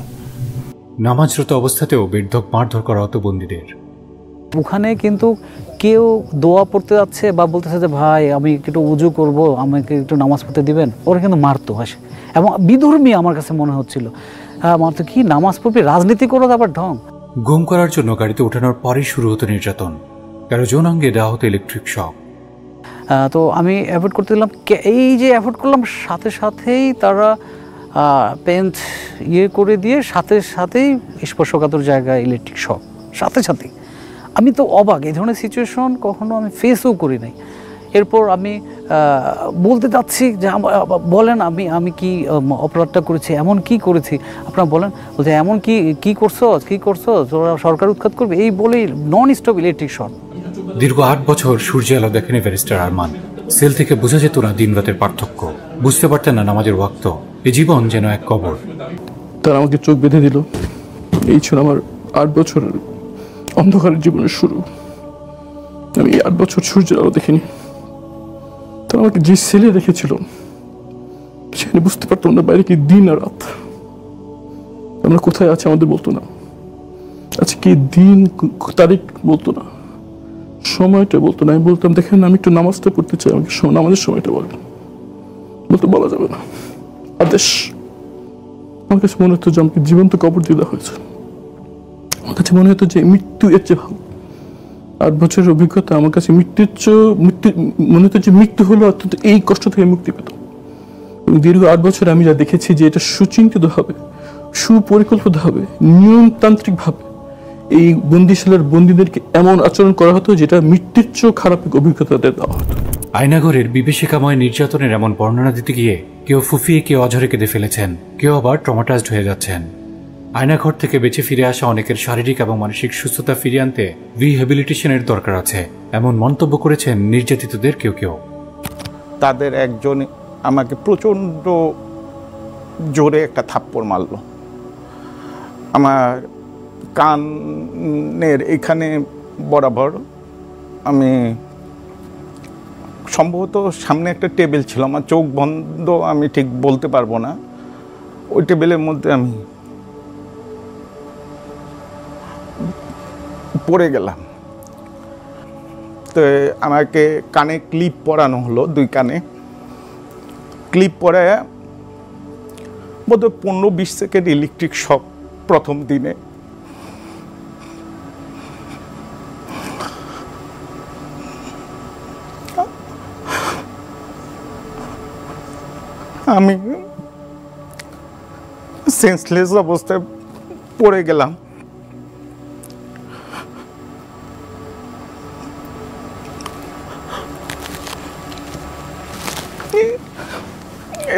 নামাজরত অবস্থাতেও বেধড়ক মারধর করা হতো বন্দীদের। ওখানে কিন্তু কেউ দোয়া পড়তে যাচ্ছে বা বলতেছে যে ভাই আমি একটু উজু করব, আমাকে একটু নামাজ পড়তে দিবেন, ওরা কিন্তু মারতো হাসে, এবং বিধর্মী আমার কাছে মনে হচ্ছিল। মারতো কি, নামাজ পড়বি, রাজনীতি করো আবার ঢং। গুম করার জন্য গাড়িতে ওঠানোর পরেই শুরু হতো নির্যাতন, কারো যৌনাঙ্গে দেওয়া হতো ইলেকট্রিক শক। তো আমি অ্যাভয়েড করতে দিলাম, এই যে অ্যাভয়েড করলাম সাথে সাথেই তারা পেন্ট করে দিয়ে সাথেই স্পর্শকাতর জায়গায় ইলেকট্রিক শক, সাথেই। আমি তো অবাক, এই ধরনের সিচুয়েশন কখনো আমি ফেসও করি নাই। এরপর আমি বলতে চাচ্ছি যে বলেন আমি কি অপরাধটা করেছি, এমন কি করেছি আপনারা বলেন। বলতে এমন কি করছো তোরা সরকার উৎখাত করবে, এই বলেই নন স্টপ ইলেকট্রিক শক। দীর্ঘ 8 বছর সূর্য আলো দেখেনি ব্যারিস্টার আরমান। সেল থেকে বোঝা যেত না দিন রাতের পার্থক্য, বুঝতে পারতেন না নামাজের ওয়াক্ত। এই জীবন যেন এক কবর। তারা আমাকে চোখ বেঁধে দিল। এই ছিল আমার 8 বছরের অন্ধকারের জীবনের শুরু। আমি 8 বছর সূর্যের আলো দেখিনি। তারা আমাকে যে সেলে রেখেছিল সেখানে বুঝতে পারতাম না বাইরে কি দিন আর রাত। আমরা কোথায় আছি আমাদের বলতো না, আচ্ছা কি দিন তারিখ বলতো না, সময়টা বলতো না। আমি বলতাম দেখেন আমি একটু নামাজটা পড়তে চাই, আমাকে নামাজের সময়টা বলেন, বলতো বলা যাবে না, আদেশ। আমার কাছে মনে হতো যে আমাকে জীবন্ত কবর দিয়ে দেওয়া হয়েছে। আমার কাছে মনে হতো যে মৃত্যু এর চেয়ে ভালো। 8 বছরের অভিজ্ঞতা আমার কাছে মনে হতো যে মৃত্যু হলো অত্যন্ত এই কষ্ট থেকে মুক্তি পেত। এবং দীর্ঘ 8 বছর আমি যা দেখেছি যে এটা সুচিন্তিত হবে, সুপরিকল্পিত হবে, নিয়মতান্ত্রিক ভাবে এই বন্দিশালার বন্দীদেরকে এমন আচরণ করা হতো যেটা মৃত্যুর চেয়েও খারাপ অভিজ্ঞতা দেওয়া হতো। আয়নাঘরের বিভীষিকাময় নির্যাতনের এমন বর্ণনা দিতে গিয়ে কেউ ফুফিয়ে, কেউ অঝরে কেঁদে ফেলেছেন, কেউ আবার ট্রমাটাইজড হয়ে যাচ্ছেন। আয়নাঘর থেকে বেঁচে ফিরে আসা অনেকের শারীরিক এবং মানসিক সুস্থতা ফিরিয়ে আনতে রিহ্যাবিলিটেশনের দরকার আছে, এমন মন্তব্য করেছেন নির্যাতিতদের কেউ। তাদের একজন আমাকে প্রচণ্ড জোরে একটা থাপ্পড় মারল। আমার কানের এখানে বরাবর। আমি সম্ভবত সামনে একটা টেবিল ছিল, আমার চোখ বন্ধ, আমি ঠিক বলতে পারবো না। ওই টেবিলের মধ্যে আমি পড়ে গেলাম। তো আমাকে কানে ক্লিপ পরানো হলো, 2 কানে ক্লিপ পরায় বোধহয় 15-20 সেকেন্ড ইলেকট্রিক শক প্রথম দিনে। আমি সেন্সলেস অবস্থায় পড়ে গেলাম।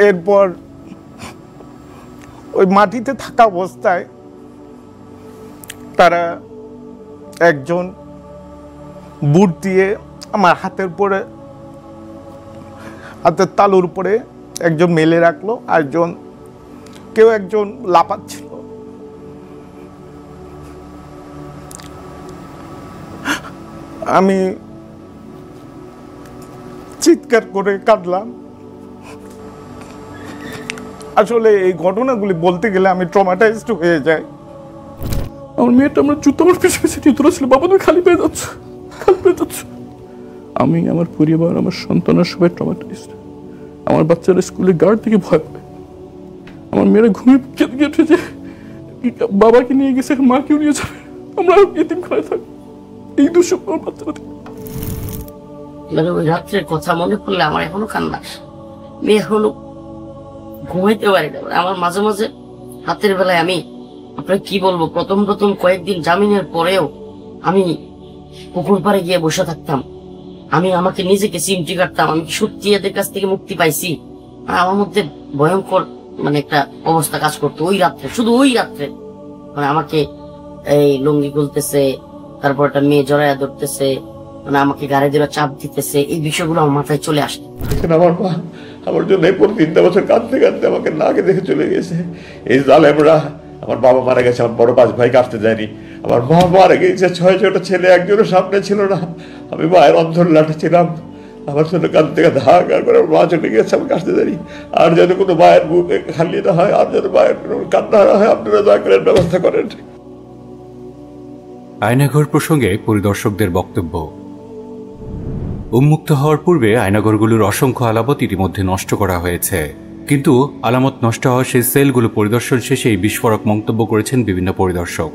এরপর ওই মাটিতে থাকা অবস্থায় তারা একজন বুট দিয়ে আমার হাতের উপরে, হাতের তালুর উপরে একজন মেলে রাখলো, আর কেউ একজন লাফাচ্ছিল। আমি চিৎকার করে কাঁদলাম। আসলে এই ঘটনাগুলি বলতে গেলে আমি ট্রমাটাইজড হয়ে যাই। আমার মেয়েটা আমরা জুতো আমার পিছু পিছু নিয়ে ছিল, বাবা তুমি খালি পেয়ে যাচ্ছ, খালি পেয়ে যাচ্ছ। আমি, আমার পরিবার, আমার সন্তানের সবাই ট্রমাটাইজড। আমার বাচ্চারা স্কুলে গার্ড থেকে ভয় পায়। আমার মেয়েরা ঘুমিয়ে কেঁদে উঠে যে বাবাকে নিয়ে গেছে, মাকেও নিয়ে যাবে, আমরা এতিমখানায় থাকবো। এই দুঃস্বপ্ন আমার বাচ্চারা থেকে। মানে ওই রাত্রের কথা মনে পড়লে আমার এখনো কান্না আসে। মেয়ে এখনো ঘুমাইতে পারি না। আমার মাঝে মাঝে রাতের বেলায় আমি আপনাকে কি বলবো, প্রথম কয়েকদিন জামিনের পরেও আমি পুকুর পাড়ে গিয়ে বসে থাকতাম। আমি আমাকে নিজেকে চিমটি কাটতাম, আমি সত্যি এদের কাছ থেকে মুক্তি পাইছি। আমার মধ্যে ভয়ঙ্কর মানে একটা অবস্থা কাজ করতো ওই রাত্রে, শুধু ওই রাত্রে। মানে আমাকে এই লুঙ্গি খুলতেছে, তারপর একটা মেয়ে জড়াইয়া ধরতেছে, মানে আমাকে গাড়ি দিয়ে চাপ দিতেছে, এই বিষয়গুলো আমার মাথায় চলে আসে। আমার মা আমার জন্য এরপর 3 বছর কাঁদতে কাঁদতে আমাকে নাকে দেখে চলে গেছে। এই জালেমরা, আমার বাবা মারা গেছে, আমার বড় 5 ভাই কাটতে যায়নি, আমার মা মারা গেছে, 6 ছেলে, একজনও সামনে ছিল না। আমি মায়ের অন্ধর লাঠে ছিলাম, আমার জন্য কাঁদতে কাঁদতে হাহাকার করে আমার মা চলে গেছে, আমি কাটতে জানি। আর যেন কোনো মায়ের বুক খালি না হয়, আর যেন মায়ের কান্না না হয়, আপনারা দয়া করে ব্যবস্থা করেন। আয়নাঘর প্রসঙ্গে পরিদর্শকদের বক্তব্য। উন্মুক্ত হওয়ার পূর্বে আয়নাঘরগুলোর অসংখ্য আলামত ইতিমধ্যে নষ্ট করা হয়েছে, কিন্তু আলামত নষ্ট হওয়া সেই সেলগুলো পরিদর্শন শেষেই বিস্ফোরক মন্তব্য করেছেন বিভিন্ন পরিদর্শক,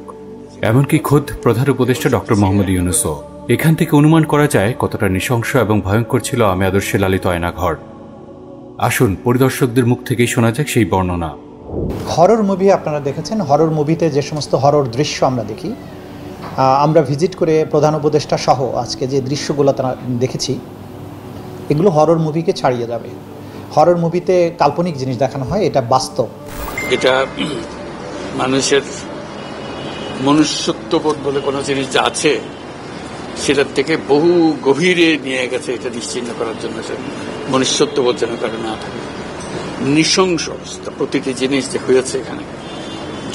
এমনকি খোদ প্রধান উপদেষ্টা ডক্টর মোহাম্মদ ইউনূসও। এখান থেকে অনুমান করা যায় কতটা নৃশংস এবং ভয়ঙ্কর ছিল আমি আদর্শে লালিত আয়নাঘর। আসুন পরিদর্শকদের মুখ থেকেই শোনা যাক সেই বর্ণনা। হরর মুভি আপনারা দেখেছেন, হরর মুভিতে যে সমস্ত হরর দৃশ্য আমরা দেখি, আমরা ভিজিট করে প্রধান উপদেষ্টা সহ আজকে যে দৃশ্যগুলো তারা দেখেছি, এগুলো হরর মুভিকে ছাড়িয়ে যাবে। হরর মুভিতে কাল্পনিক জিনিস দেখানো হয়, এটা বাস্তব। এটা মানুষের মনুষ্যত্ববোধ বলে কোনো জিনিস যা আছে সেটার থেকে বহু গভীরে নিয়ে গেছে, এটা নিশ্চিহ্ন করার জন্য। মনুষ্যত্ববোধ যেন কারো না থাকে, নৃশংস অবস্থা। প্রতিটি জিনিস যে হয়েছে এখানে,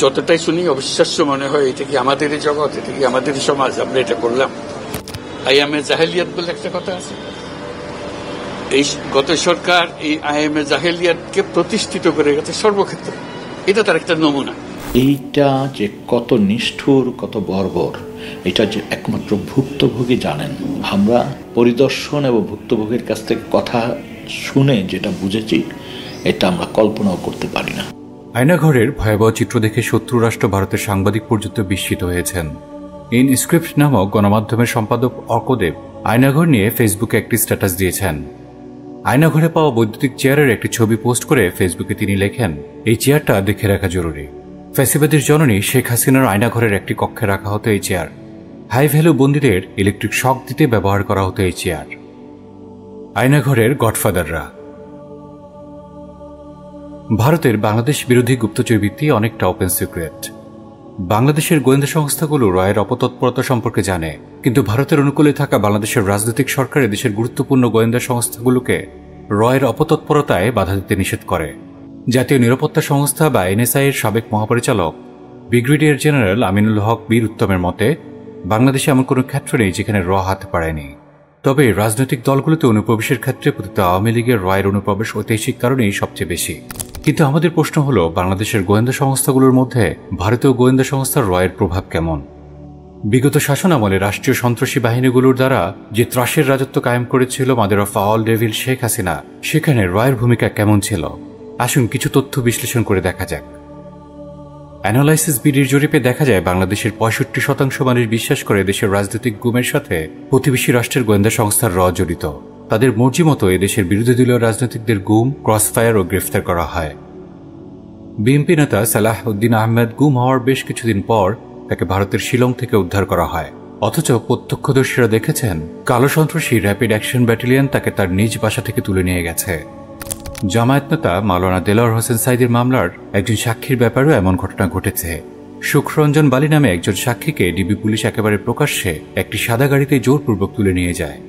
যতটাই শুনি অবিশ্বাস্য মনে হয়। এটা কি আমাদেরই জগৎ, এটা কি আমাদেরই সমাজ, আমরা এটা করলাম। আইএমএ জাহেলিয়াত বলে একটা কথা আছে। এই গত সরকার এই আইএমএ জাহেলিয়াতকে প্রতিষ্ঠিত করে গেছে সর্বক্ষেত্রে। এটা তার একটা নমুনা। এইটা যে কত নিষ্ঠুর, কত বর্বর, এটা যে একমাত্র ভুক্তভোগী জানেন। আমরা পরিদর্শন এবং ভুক্তভোগীর কাছ থেকে কথা শুনে যেটা বুঝেছি, এটা আমরা কল্পনাও করতে পারি না। আয়নাঘরের ভয়াবহ চিত্র দেখে শত্রু রাষ্ট্র ভারতের সাংবাদিক পর্যন্ত বিস্মিত হয়েছেন। ইনস্ক্রিপ্ট নামক গণমাধ্যমের সম্পাদক অর্কদেব আয়নাঘর নিয়ে ফেসবুকে একটি স্ট্যাটাস দিয়েছেন। আয়নাঘরে পাওয়া বৈদ্যুতিক চেয়ারের একটি ছবি পোস্ট করে ফেসবুকে তিনি লেখেন, এই চেয়ারটা দেখে রাখা জরুরি। ফ্যাসিবাদের জননী শেখ হাসিনার আয়নাঘরের একটি কক্ষে রাখা হতো এই চেয়ার। হাই ভ্যালু বন্দীদের ইলেকট্রিক শক দিতে ব্যবহার করা হতো এই চেয়ার। আয়নাঘরের গডফাদাররা। ভারতের বাংলাদেশ বিরোধী গুপ্তচর ভিত্তি অনেকটা ওপেন সিক্রেট। বাংলাদেশের গোয়েন্দা সংস্থাগুলো রয়ের অপতৎপরতা সম্পর্কে জানে, কিন্তু ভারতের অনুকূলে থাকা বাংলাদেশের রাজনৈতিক সরকার দেশের গুরুত্বপূর্ণ গোয়েন্দা সংস্থাগুলোকে রয়ের অপতৎপরতায় বাধা দিতে নিষেধ করে। জাতীয় নিরাপত্তা সংস্থা বা এনএসআই এর সাবেক মহাপরিচালক ব্রিগেডিয়ার জেনারেল আমিনুল হক বীর উত্তমের মতে, বাংলাদেশে এমন কোনো ক্ষেত্র নেই যেখানে র হাত পারেনি। তবে রাজনৈতিক দলগুলোতে অনুপ্রবেশের ক্ষেত্রে পতিত আওয়ামী লীগের রয়ের অনুপ্রবেশ ঐতিহাসিক কারণেই সবচেয়ে বেশি। কিন্তু আমাদের প্রশ্ন হলো, বাংলাদেশের গোয়েন্দা সংস্থাগুলোর মধ্যে ভারতীয় গোয়েন্দা সংস্থার রয়ের প্রভাব কেমন? বিগত শাসনামলে রাষ্ট্রীয় সন্ত্রাসী বাহিনীগুলোর দ্বারা যে ত্রাসের রাজত্ব কায়েম করেছিল mother of all devil Sheikh Hasina, সেখানে রয়ের ভূমিকা কেমন ছিল? আসুন কিছু তথ্য বিশ্লেষণ করে দেখা যাক। অ্যানালাইসিস বিডির জরিপে দেখা যায়, বাংলাদেশের 65% মানুষ বিশ্বাস করে দেশের রাজনৈতিক গুমের সাথে প্রতিবেশী রাষ্ট্রের গোয়েন্দা সংস্থার র জড়িত। তাদের মর্জি মতো এদেশের বিরোধী দলীয় রাজনৈতিকদের গুম, ক্রসফায়ার ও গ্রেফতার করা হয়। বিএনপি নেতা সালাহ উদ্দিন আহমেদ গুম হওয়ার বেশ কিছুদিন পর তাকে ভারতের শিলং থেকে উদ্ধার করা হয়। অথচ প্রত্যক্ষদর্শীরা দেখেছেন কালো সন্ত্রাসী র্যাপিড অ্যাকশন ব্যাটালিয়ন তাকে তার নিজ বাসা থেকে তুলে নিয়ে গেছে। জামায়াত নেতা মাওলানা দেলোয়ার হোসেন সাইদির মামলার একজন সাক্ষীর ব্যাপারেও এমন ঘটনা ঘটেছে। সুখরঞ্জন বালি নামে একজন সাক্ষীকে ডিবি পুলিশ একেবারে প্রকাশ্যে একটি সাদা গাড়িতে জোরপূর্বক তুলে নিয়ে যায়।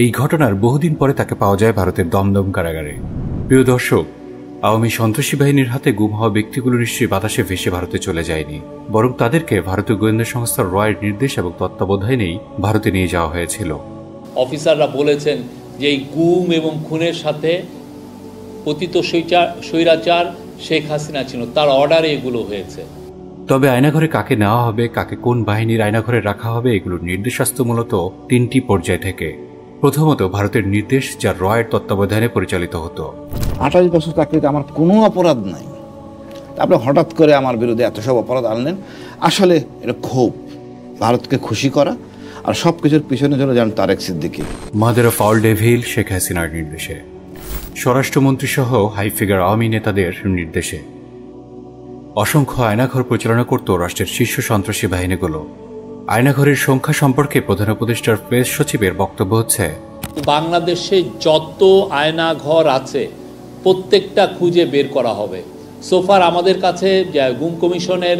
এই ঘটনার বহুদিন পরে তাকে পাওয়া যায় ভারতের দমদম কারাগারে। প্রিয় দর্শক, আওয়ামী সন্ত্রাসী বাহিনীর হাতে গুম হওয়া ব্যক্তিগুলো নিশ্চয়ই বাতাসে ভেসে ভারতে চলে যায়নি, বরং তাদেরকে ভারতীয় গোয়েন্দা সংস্থা রয়ের নির্দেশ এবং তত্ত্বাবধানেই ভারতে নিয়ে যাওয়া হয়েছিল। অফিসাররা বলেছেন যে এই গুম এবং খুনের সাথে পতিত স্বৈরাচার শেখ হাসিনা ছিল, তার অর্ডারে এগুলো হয়েছে। তবে আয়নাঘরে কাকে নেওয়া হবে, কাকে কোন বাহিনীর আয়নাঘরে রাখা হবে, এগুলোর নির্দেশ আসতো মূলত 3টি পর্যায় থেকে। প্রথমত ভারতের নির্দেশ, যা রয়ের তত্ত্বাবধানে পরিচালিত হতো। 28 বছর চাকরিতে আমার কোনো অপরাধ নাই, আপনি হঠাৎ করে আমার বিরুদ্ধে এত সব অপরাধ আনলেন। আসলে এটা ক্ষোভ, ভারতকে খুশি করা, আর সব কিছুর পিছনে চলে যান Tarek Siddiqui. Mother of all devil Sheikh হাসিনার নির্দেশে, স্বরাষ্ট্রমন্ত্রী সহ হাই ফিগার আওয়ামী নেতাদের নির্দেশে অসংখ্য আয়নাঘর পরিচালনা করত রাষ্ট্রের শীর্ষ সন্ত্রাসী বাহিনীগুলো। আয়নাঘরের সংখ্যা সম্পর্কে প্রধান উপদেষ্টার প্রেস সচিবের বক্তব্য হচ্ছে, বাংলাদেশে যত আয়নাঘর আছে প্রত্যেকটা খুঁজে বের করা হবে। সোফার আমাদের কাছে গুম কমিশনের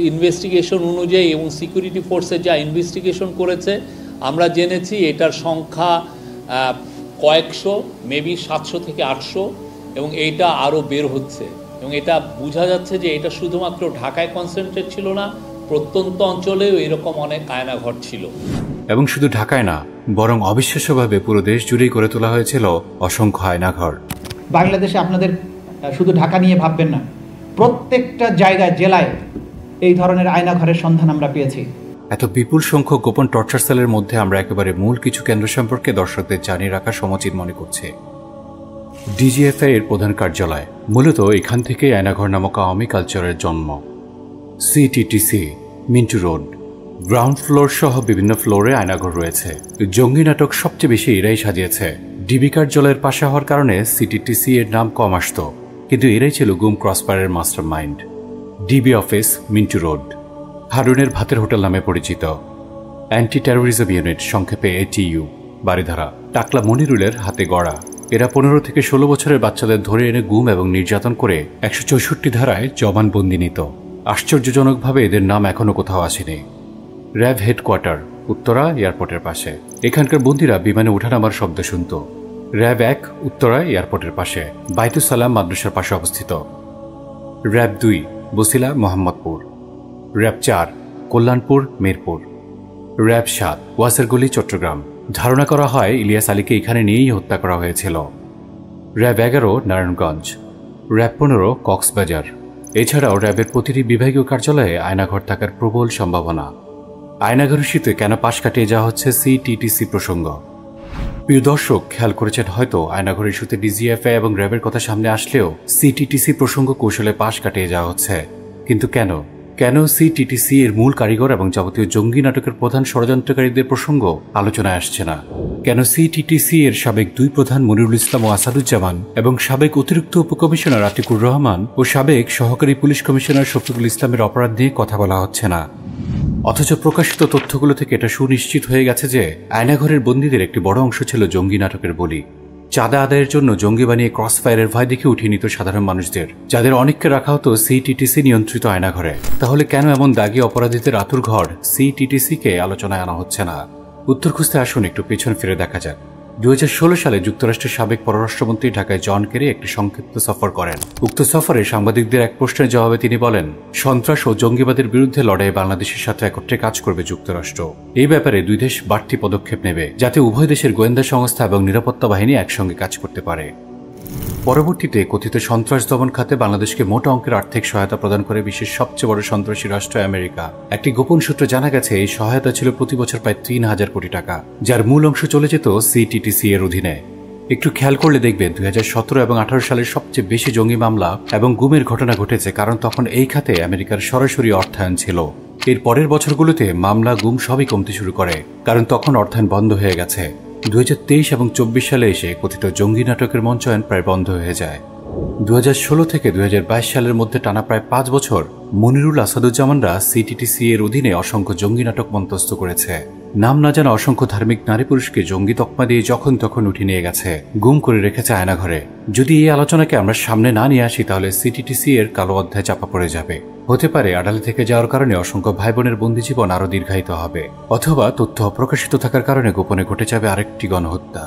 ইনভেস্টিগেশন অনুযায়ী এবং সিকিউরিটি ফোর্সে যা ইনভেস্টিগেশন করেছে আমরা জেনেছি এটার সংখ্যা কয়েকশো, মেবি 700 থেকে 800, এবং এইটা আরও বের হচ্ছে। এবং এটা বোঝা যাচ্ছে যে এটা শুধুমাত্র ঢাকায় কনসেন্ট্রেট ছিল না, প্রত্যন্ত অঞ্চলেও এরকম অনেক আয়নাঘর ছিল। এবং শুধু ঢাকায় না, বরং অবিশ্বাস্যভাবে পুরো দেশ জুড়েই গড়ে তোলা হয়েছিল অসংখ্য আয়নাঘর। বাংলাদেশে আপনাদের শুধু ঢাকা নিয়ে ভাববেন না, প্রত্যেকটা জায়গায় জেলায় এই ধরনের আয়নাঘরের সন্ধান আমরা পেয়েছি। এত বিপুল সংখ্যক গোপন টর্চার সেলের মধ্যে আমরা একেবারে মূল কিছু কেন্দ্র সম্পর্কে দর্শকদের জানিয়ে রাখা সমুচিত মনে করছে। ডিজিএফআই এর প্রধান কার্যালয়, মূলত এখান থেকেই আয়নাঘর নামক আওয়ামী কালচারের জন্ম। CTTC, Mintu road, ground floor সহ বিভিন্ন ফ্লোরে আয়নাঘর রয়েছে। জঙ্গি নাটক সবচেয়ে বেশি এরাই সাজিয়েছে। ডিবি কার্যালয়ের পাশে হওয়ার কারণে সিটিটিসি এর নাম কম আসত, কিন্তু এরাই ছিল গুম ক্রসফায়ারের mastermind. DB office, Mintu road, হারুনের ভাতের হোটেল নামে পরিচিত। অ্যান্টি টেরোরিজম ইউনিট, সংক্ষেপে ATU, বারিধারা, টাকলা মনিরুলের হাতে গড়া। এরা 15 থেকে 16 বছরের বাচ্চাদের ধরে এনে গুম এবং নির্যাতন করে 164 ধারায় জবানবন্দি নিত। আশ্চর্যজনকভাবে এদের নাম এখনো কোথাও আসেনি। র্যাব হেডকোয়ার্টার, উত্তরা এয়ারপোর্টের পাশে। এখানকার বন্দীরা বিমানে ওঠানামার শব্দ শুনত। র্যাব 1, উত্তরা এয়ারপোর্টের পাশে, বাইতুস সালাম মাদ্রাসার পাশে অবস্থিত। RAB 2, Bosila, Mohammadpur. RAB 4, Kalyanpur, Mirpur. RAB 7, ওয়াসারগলি, চট্টগ্রাম। ধারণা করা হয় ইলিয়াস আলীকে এখানে নিয়েই হত্যা করা হয়েছিল। র্যাব 11, নারায়ণগঞ্জ। র্যাব 15, কক্সবাজার। এছাড়াও র্যাবের প্রতিটি বিভাগীয় কার্যালয়ে আয়নাঘর থাকার প্রবল সম্ভাবনা। আয়নাঘর ইস্যুতে কেন পাশ কাটিয়ে যাওয়া হচ্ছে সিটিটিসি প্রসঙ্গ। প্রিয় দর্শক, খেয়াল করেছেন হয়তো আয়নাঘর ইস্যুতে ডিজিএফআই এবং র্যাবের কথা সামনে আসলেও সিটিটিসি প্রসঙ্গ কৌশলে পাশ কাটিয়ে যাওয়া হচ্ছে। কিন্তু কেন সিটিটিসি এর মূল কারিগর এবং যাবতীয় জঙ্গি নাটকের প্রধান ষড়যন্ত্রকারীদের প্রসঙ্গ আলোচনায় আসছে না? কেন সিটিটিসি এর সাবেক 2 প্রধান মনিরুল ইসলাম ও আসাদুজ্জামান এবং সাবেক অতিরিক্ত উপকমিশনার আতিকুর রহমান ও সাবেক সহকারী পুলিশ কমিশনার শফিকুল ইসলামের অপরাধ নিয়ে কথা বলা হচ্ছে না? অথচ প্রকাশিত তথ্যগুলো থেকে এটা সুনিশ্চিত হয়ে গেছে যে আয়নাঘরের বন্দীদের একটি বড় অংশ ছিল জঙ্গি নাটকের বলি। চাঁদা আদায়ের জন্য জঙ্গি বানিয়ে ক্রসফায়ারের ভয় দেখে উঠিয়ে নিত সাধারণ মানুষদের, যাদের অনেককে রাখা হতো সিটিটিসি নিয়ন্ত্রিত আয়নাঘরে। তাহলে কেন এমন দাগী অপরাধীদের আতুর ঘর সিটিটিসিকে আলোচনায় আনা হচ্ছে না? উত্তর খুঁজতে আসুন একটু পেছন ফিরে দেখা যাক। 2016 সালে যুক্তরাষ্ট্রের সাবেক পররাষ্ট্রমন্ত্রী ঢাকায় জন কেরি একটি সংক্ষিপ্ত সফর করেন। উক্ত সফরে সাংবাদিকদের এক প্রশ্নের জবাবে তিনি বলেন, সন্ত্রাস ও জঙ্গিবাদের বিরুদ্ধে লড়াইয়ে বাংলাদেশের সাথে একত্রে কাজ করবে যুক্তরাষ্ট্র। এই ব্যাপারে 2 দেশ বাড়তি পদক্ষেপ নেবে, যাতে উভয় দেশের গোয়েন্দা সংস্থা এবং নিরাপত্তা বাহিনী একসঙ্গে কাজ করতে পারে। পরবর্তীতে কথিত সন্ত্রাস দমন খাতে বাংলাদেশকে মোটা অঙ্কের আর্থিক সহায়তা প্রদান করে বিশ্বের সবচেয়ে বড় সন্ত্রাসী রাষ্ট্র আমেরিকা। একটি গোপন সূত্রে জানা গেছে এই সহায়তা ছিল প্রতি বছর প্রায় 3000 কোটি টাকা, যার মূল অংশ চলে যেত সিটিটিসি এর অধীনে। একটু খেয়াল করলে দেখবেন 2017 এবং 18 সালের সবচেয়ে বেশি জঙ্গি মামলা এবং গুমের ঘটনা ঘটেছে, কারণ তখন এই খাতে আমেরিকার সরাসরি অর্থায়ন ছিল। এর পরের বছরগুলোতে মামলা গুম সবই কমতে শুরু করে, কারণ তখন অর্থায়ন বন্ধ হয়ে গেছে। 2023 এবং 24 সালে এসে কথিত জঙ্গি নাটকের মঞ্চায়ন প্রায় বন্ধ হয়ে যায়। 2016 থেকে 2022 সালের মধ্যে টানা প্রায় 5 বছর মনিরুল আসাদুজ্জামানরা সিটিটিসি এর অধীনে অসংখ্য জঙ্গি নাটক মঞ্চস্থ করেছে। নাম না জানা অসংখ্য ধার্মিক নারী পুরুষকে জঙ্গি তকমা দিয়ে যখন তখন উঠিয়ে নিয়ে গেছে, গুম করে রেখেছে আয়নাঘরে। যদি এই আলোচনাকে আমরা সামনে না নিয়ে আসি তাহলে সিটিটিসি এর কালো অধ্যায় চাপা পড়ে যাবে। হতে পারে আড়ালে থেকে যাওয়ার কারণে অসংখ্য ভাই বোনের বন্দী জীবন আরো দীর্ঘায়িত হবে, অথবা তথ্য অপ্রকাশিত থাকার কারণে গোপনে ঘটে যাবে আরেকটি গণহত্যা।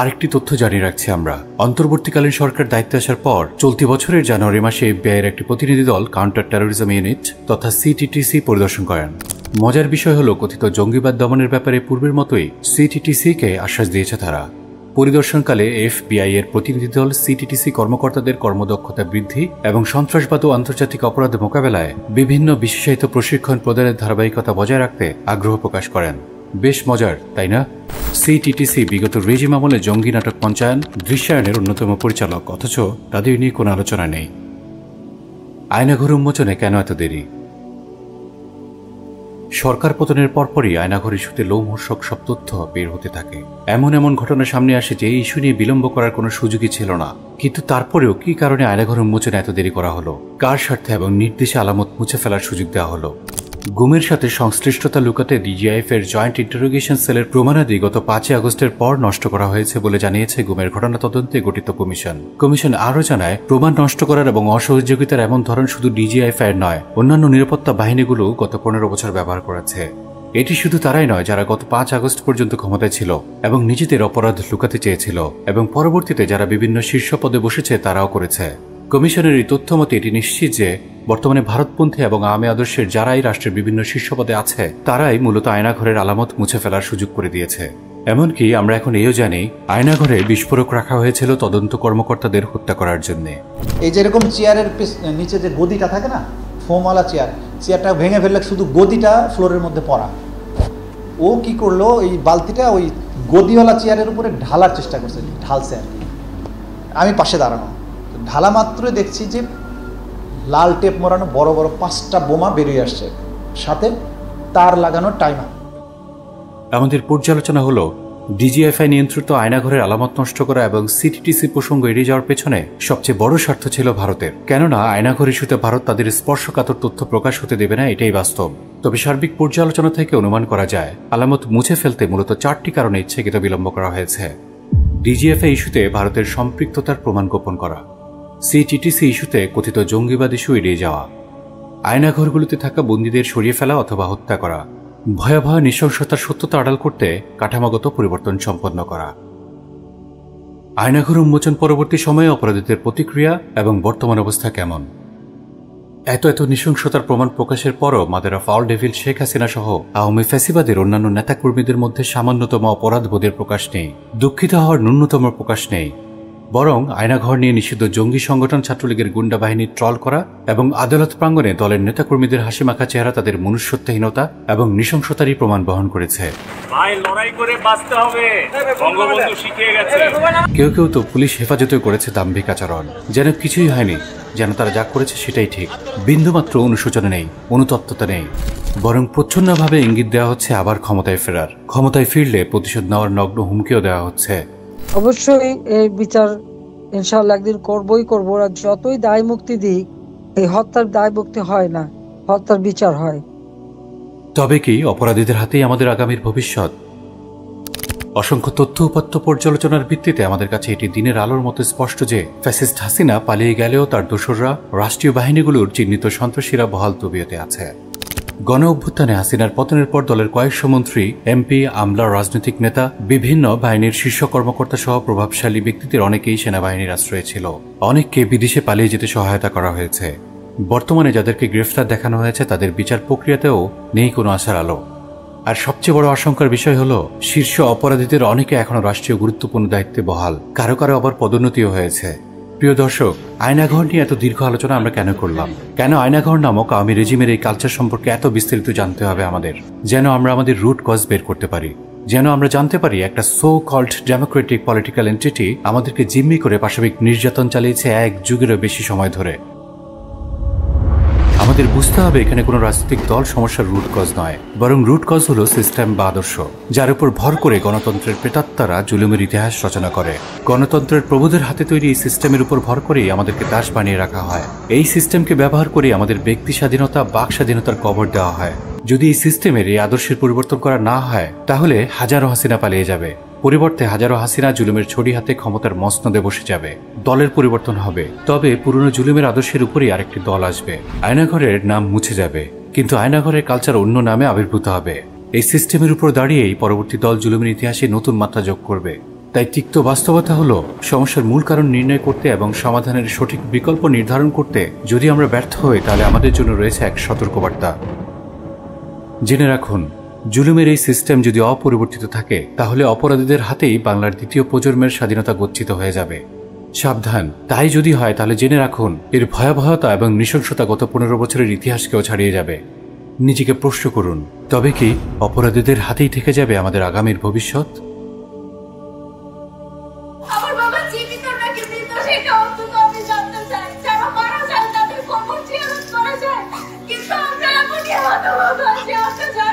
আরেকটি তথ্য জানিয়ে রাখছি আমরা, অন্তর্বর্তীকালীন সরকার দায়িত্বে আসার পর চলতি বছরের জানুয়ারি মাসে FBI এর একটি প্রতিনিধি দল কাউন্টার টেরোরিজম ইউনিট তথা সিটিটিসি পরিদর্শন করেন। মজার বিষয় হলো কথিত জঙ্গিবাদ দমনের ব্যাপারে পূর্বের মতোই সিটিটিসি-কে আশ্বাস দিয়েছে তারা। পরিদর্শনকালে FBI এর প্রতিনিধি দল সিটিটিসি কর্মকর্তাদের কর্মদক্ষতা বৃদ্ধি এবং সন্ত্রাসবাদ ও আন্তর্জাতিক অপরাধ মোকাবেলায় বিভিন্ন বিশেষায়িত প্রশিক্ষণ প্রদানের ধারাবাহিকতা বজায় রাখতে আগ্রহ প্রকাশ করেন। বেশ মজার, তাই না? সিটিটিসি বিগত রেজিম আমলে জঙ্গি নাটক মঞ্চায়ন, দৃশ্যায়নের অন্যতম পরিচালক, অথচ তাদের নিয়ে কোনো আলোচনা নেই। আয়নাঘর উন্মোচনে কেন এত দেরি? সরকার পতনের পরপরই আয়নাঘর ইস্যুতে লোমহর্ষক সব তথ্য বের হতে থাকে। এমন এমন ঘটনা সামনে আসে যে এই ইস্যু নিয়ে বিলম্ব করার কোনো সুযোগই ছিল না। কিন্তু তারপরেও কি কারণে আয়নাঘর উন্মোচনে এত দেরি করা হলো? কার স্বার্থে এবং নির্দেশে আলামত মুছে ফেলার সুযোগ দেওয়া হলো? গুমের সাথে সংশ্লিষ্টতা লুকাতে DGIF এর জয়েন্ট ইন্টারোগেশন সেলের প্রমাণাদি গত 5 আগস্টের পর নষ্ট করা হয়েছে বলে জানিয়েছে গুমের ঘটনা তদন্তে গঠিত কমিশন। কমিশন আরও জানায়, প্রমাণ নষ্ট করার এবং অসহযোগিতার এমন ধরন শুধু DGIF এর নয়, অন্যান্য নিরাপত্তা বাহিনীগুলো গত 15 বছর ব্যবহার করেছে। এটি শুধু তারাই নয় যারা গত 5 আগস্ট পর্যন্ত ক্ষমতায় ছিল এবং নিজেদের অপরাধ লুকাতে চেয়েছিল, এবং পরবর্তীতে যারা বিভিন্ন শীর্ষ পদে বসেছে তারাও করেছে। কমিশনের এই তথ্য মতে এটি নিশ্চিত যে বর্তমানে ভারতপন্থী এবং আওয়ামী আদর্শের যারাই রাষ্ট্রের বিভিন্ন শীর্ষ পদে আছে তারাই মূলত আয়নাঘরের আলামত মুছে ফেলার সুযোগ করে দিয়েছে। এমনকি আমরা এখন এও জানি আয়নাঘরে বিস্ফোরক রাখা হয়েছিল তদন্ত কর্মকর্তাদের হত্যা করার জন্য। এই যে এরকম চেয়ারের নিচে যে গদিটা থাকে না, ফোমওয়ালা চেয়ারটা ভেঙে ফেললে শুধু গদিটা ফ্লোরের মধ্যে পড়া। ও কি করলো, এই বালতিটা ওই গদিওয়ালা চেয়ারের উপরে ঢালার চেষ্টা করছে, ঢালছে আর কি। আমি পাশে দাঁড়ানো, ঢালা মাত্রই দেখছি যে লাল টেপ মোড়ানো বড় বড় 5টা বোমা বেরিয়ে আসছে, সাথে তার লাগানো টাইমার। আমাদের পর্যালোচনা হলো DGFI নিয়ন্ত্রিত আয়নাঘরের আলামত নষ্ট করা এবং সিটিটিসি প্রসঙ্গ এড়িয়ে যাওয়ার পেছনে সবচেয়ে বড় স্বার্থ ছিল ভারতের। কেননা আয়নাঘর ইস্যুতে ভারত তাদের স্পর্শকাতর তথ্য প্রকাশ হতে দেবে না, এটাই বাস্তব। তবে সার্বিক পর্যালোচনা থেকে অনুমান করা যায় আলামত মুছে ফেলতে মূলত 4টি কারণে ইচ্ছাকৃত বিলম্ব করা হয়েছে। DGFI ইস্যুতে ভারতের সম্পৃক্ততার প্রমাণ গোপন করা, সিটিটিসি ইস্যুতে কথিত জঙ্গিবাদ ইস্যু এড়িয়ে যাওয়া, আয়নাঘরগুলোতে থাকা বন্দীদের সরিয়ে ফেলা অথবা হত্যা করা, ভয়াবহ নৃশংসতার সত্যতা আড়াল করতে কাঠামোগত পরিবর্তন সম্পন্ন করা। আয়নাঘর উন্মোচন পরবর্তী সময়ে অপরাধীদের প্রতিক্রিয়া এবং বর্তমান অবস্থা কেমন? এত নৃশংসতার প্রমাণ প্রকাশের পরও mother of all devil Sheikh Hasina সহ আওয়ামী ফ্যাসিবাদের অন্যান্য নেতাকর্মীদের মধ্যে সামান্যতম অপরাধবোধের প্রকাশ নেই, দুঃখিত হওয়ার ন্যূনতম প্রকাশ নেই। বরং আয়নাঘর নিয়ে নিষিদ্ধ জঙ্গি সংগঠন ছাত্রলীগের গুন্ডা বাহিনী ট্রল করা এবং আদালত প্রাঙ্গণে দলের নেতাকর্মীদের হাসিমাখা চেহারা তাদের মনুষ্যত্বহীনতা এবং নৃশংসতারই প্রমাণ বহন করেছে। কেউ কেউ তো পুলিশ হেফাজতে করেছে দাম্ভিক আচরণ, যেন কিছুই হয়নি, যেন তারা যা করেছে সেটাই ঠিক। বিন্দুমাত্র অনুশোচনা নেই, অনুতপ্ততা নেই, বরং প্রচ্ছন্নভাবে ইঙ্গিত দেওয়া হচ্ছে আবার ক্ষমতায় ফেরার, ক্ষমতায় ফিরলে প্রতিশোধ নেওয়ার নগ্ন হুমকিও দেওয়া হচ্ছে। অবশ্যই এই বিচার ইনশাআল্লাহ একদিন করবো। আর যতই দায় মুক্তি দিক, এই হত্যার দায় মুক্তি হয় না, হত্যার বিচার হয়। তবে কি অপরাধীদের হাতেই আমাদের আগামীর ভবিষ্যৎ? অসংখ্য তথ্য উপাত্ত পর্যালোচনার ভিত্তিতে আমাদের কাছে এটি দিনের আলোর মতো স্পষ্ট যে ফ্যাসিস্ট হাসিনা পালিয়ে গেলেও তার দোসররা, রাষ্ট্রীয় বাহিনীগুলোর চিহ্নিত সন্ত্রাসীরা বহাল তবিয়তে আছে। গণ অভ্যুত্থানে হাসিনার পতনের পর দলের কয়েকশো মন্ত্রী, এমপি, আমলা, রাজনৈতিক নেতা, বিভিন্ন বাহিনীর শীর্ষ কর্মকর্তা সহ প্রভাবশালী ব্যক্তিদের অনেকেই সেনাবাহিনীর আশ্রয়ে ছিল। অনেককে বিদেশে পালিয়ে যেতে সহায়তা করা হয়েছে। বর্তমানে যাদেরকে গ্রেফতার দেখানো হয়েছে তাদের বিচার প্রক্রিয়াতেও নেই কোনো আশার আলো। আর সবচেয়ে বড় আশঙ্কার বিষয় হলো শীর্ষ অপরাধীদের অনেকে এখনো রাষ্ট্রীয় গুরুত্বপূর্ণ দায়িত্বে বহাল, কারো কারো আবার পদোন্নতিও হয়েছে। প্রিয় দর্শক, আয়নাঘর নিয়ে এত দীর্ঘ আলোচনা আমরা কেন করলাম? কেন আয়নাঘর নামক আওয়ামী রেজিমের এই কালচার সম্পর্কে এত বিস্তারিত জানতে হবে আমাদের? যেন আমরা আমাদের রুট কজ বের করতে পারি, যেন আমরা জানতে পারি একটা so called democratic political entity আমাদেরকে জিম্মি করে পাশবিক নির্যাতন চালিয়েছে 1 যুগেরও বেশি সময় ধরে। আমাদের বুঝতে হবে এখানে কোনো রাজনৈতিক দল সমস্যার রুট কজ নয়, বরং রুট কজ হলো সিস্টেম বা আদর্শ, যার উপর ভর করে গণতন্ত্রের প্রেতাত্মারা জুলুমের ইতিহাস রচনা করে। গণতন্ত্রের প্রভুদের হাতে তৈরি এই সিস্টেমের উপর ভর করেই আমাদেরকে দাস বানিয়ে রাখা হয়। এই সিস্টেমকে ব্যবহার করে আমাদের ব্যক্তি স্বাধীনতা, বাক স্বাধীনতার কবর দেওয়া হয়। যদি এই সিস্টেমের এই আদর্শের পরিবর্তন করা না হয়, তাহলে হাজারো হাসিনা পালিয়ে যাবে। পরিবর্তে হাজারো হাসিনা জুলুমের ছড়ি হাতে ক্ষমতার মসনদে বসে যাবে। দলের পরিবর্তন হবে, তবে পুরনো জুলুমের আদর্শের উপরই আরেকটি দল আসবে। আয়নাঘরের নাম মুছে যাবে, কিন্তু আয়নাঘরের কালচার অন্য নামে আবির্ভূত হবে। এই সিস্টেমের উপর দাঁড়িয়েই পরবর্তী দল জুলুমের ইতিহাসে নতুন মাত্রা যোগ করবে। তাই তিক্ত বাস্তবতা হলো, সমস্যার মূল কারণ নির্ণয় করতে এবং সমাধানের সঠিক বিকল্প নির্ধারণ করতে যদি আমরা ব্যর্থ হই, তাহলে আমাদের জন্য রয়েছে এক সতর্কবার্তা। জেনে রাখুন, জুলুমের এই সিস্টেম যদি অপরিবর্তিত থাকে, তাহলে অপরাধীদের হাতেই বাংলার দ্বিতীয় প্রজন্মের স্বাধীনতা গচ্ছিত হয়ে যাবে। সাবধান, তাই যদি হয় তাহলে জেনে রাখুন, এর ভয়াবহতা এবং নৃশংসতা গত 15 বছরের ইতিহাসকেও ছাড়িয়ে যাবে। নিজেকে প্রশ্ন করুন, তবে কি অপরাধীদের হাতেই থেকে যাবে আমাদের আগামীর ভবিষ্যৎ? কিন্তু আমরা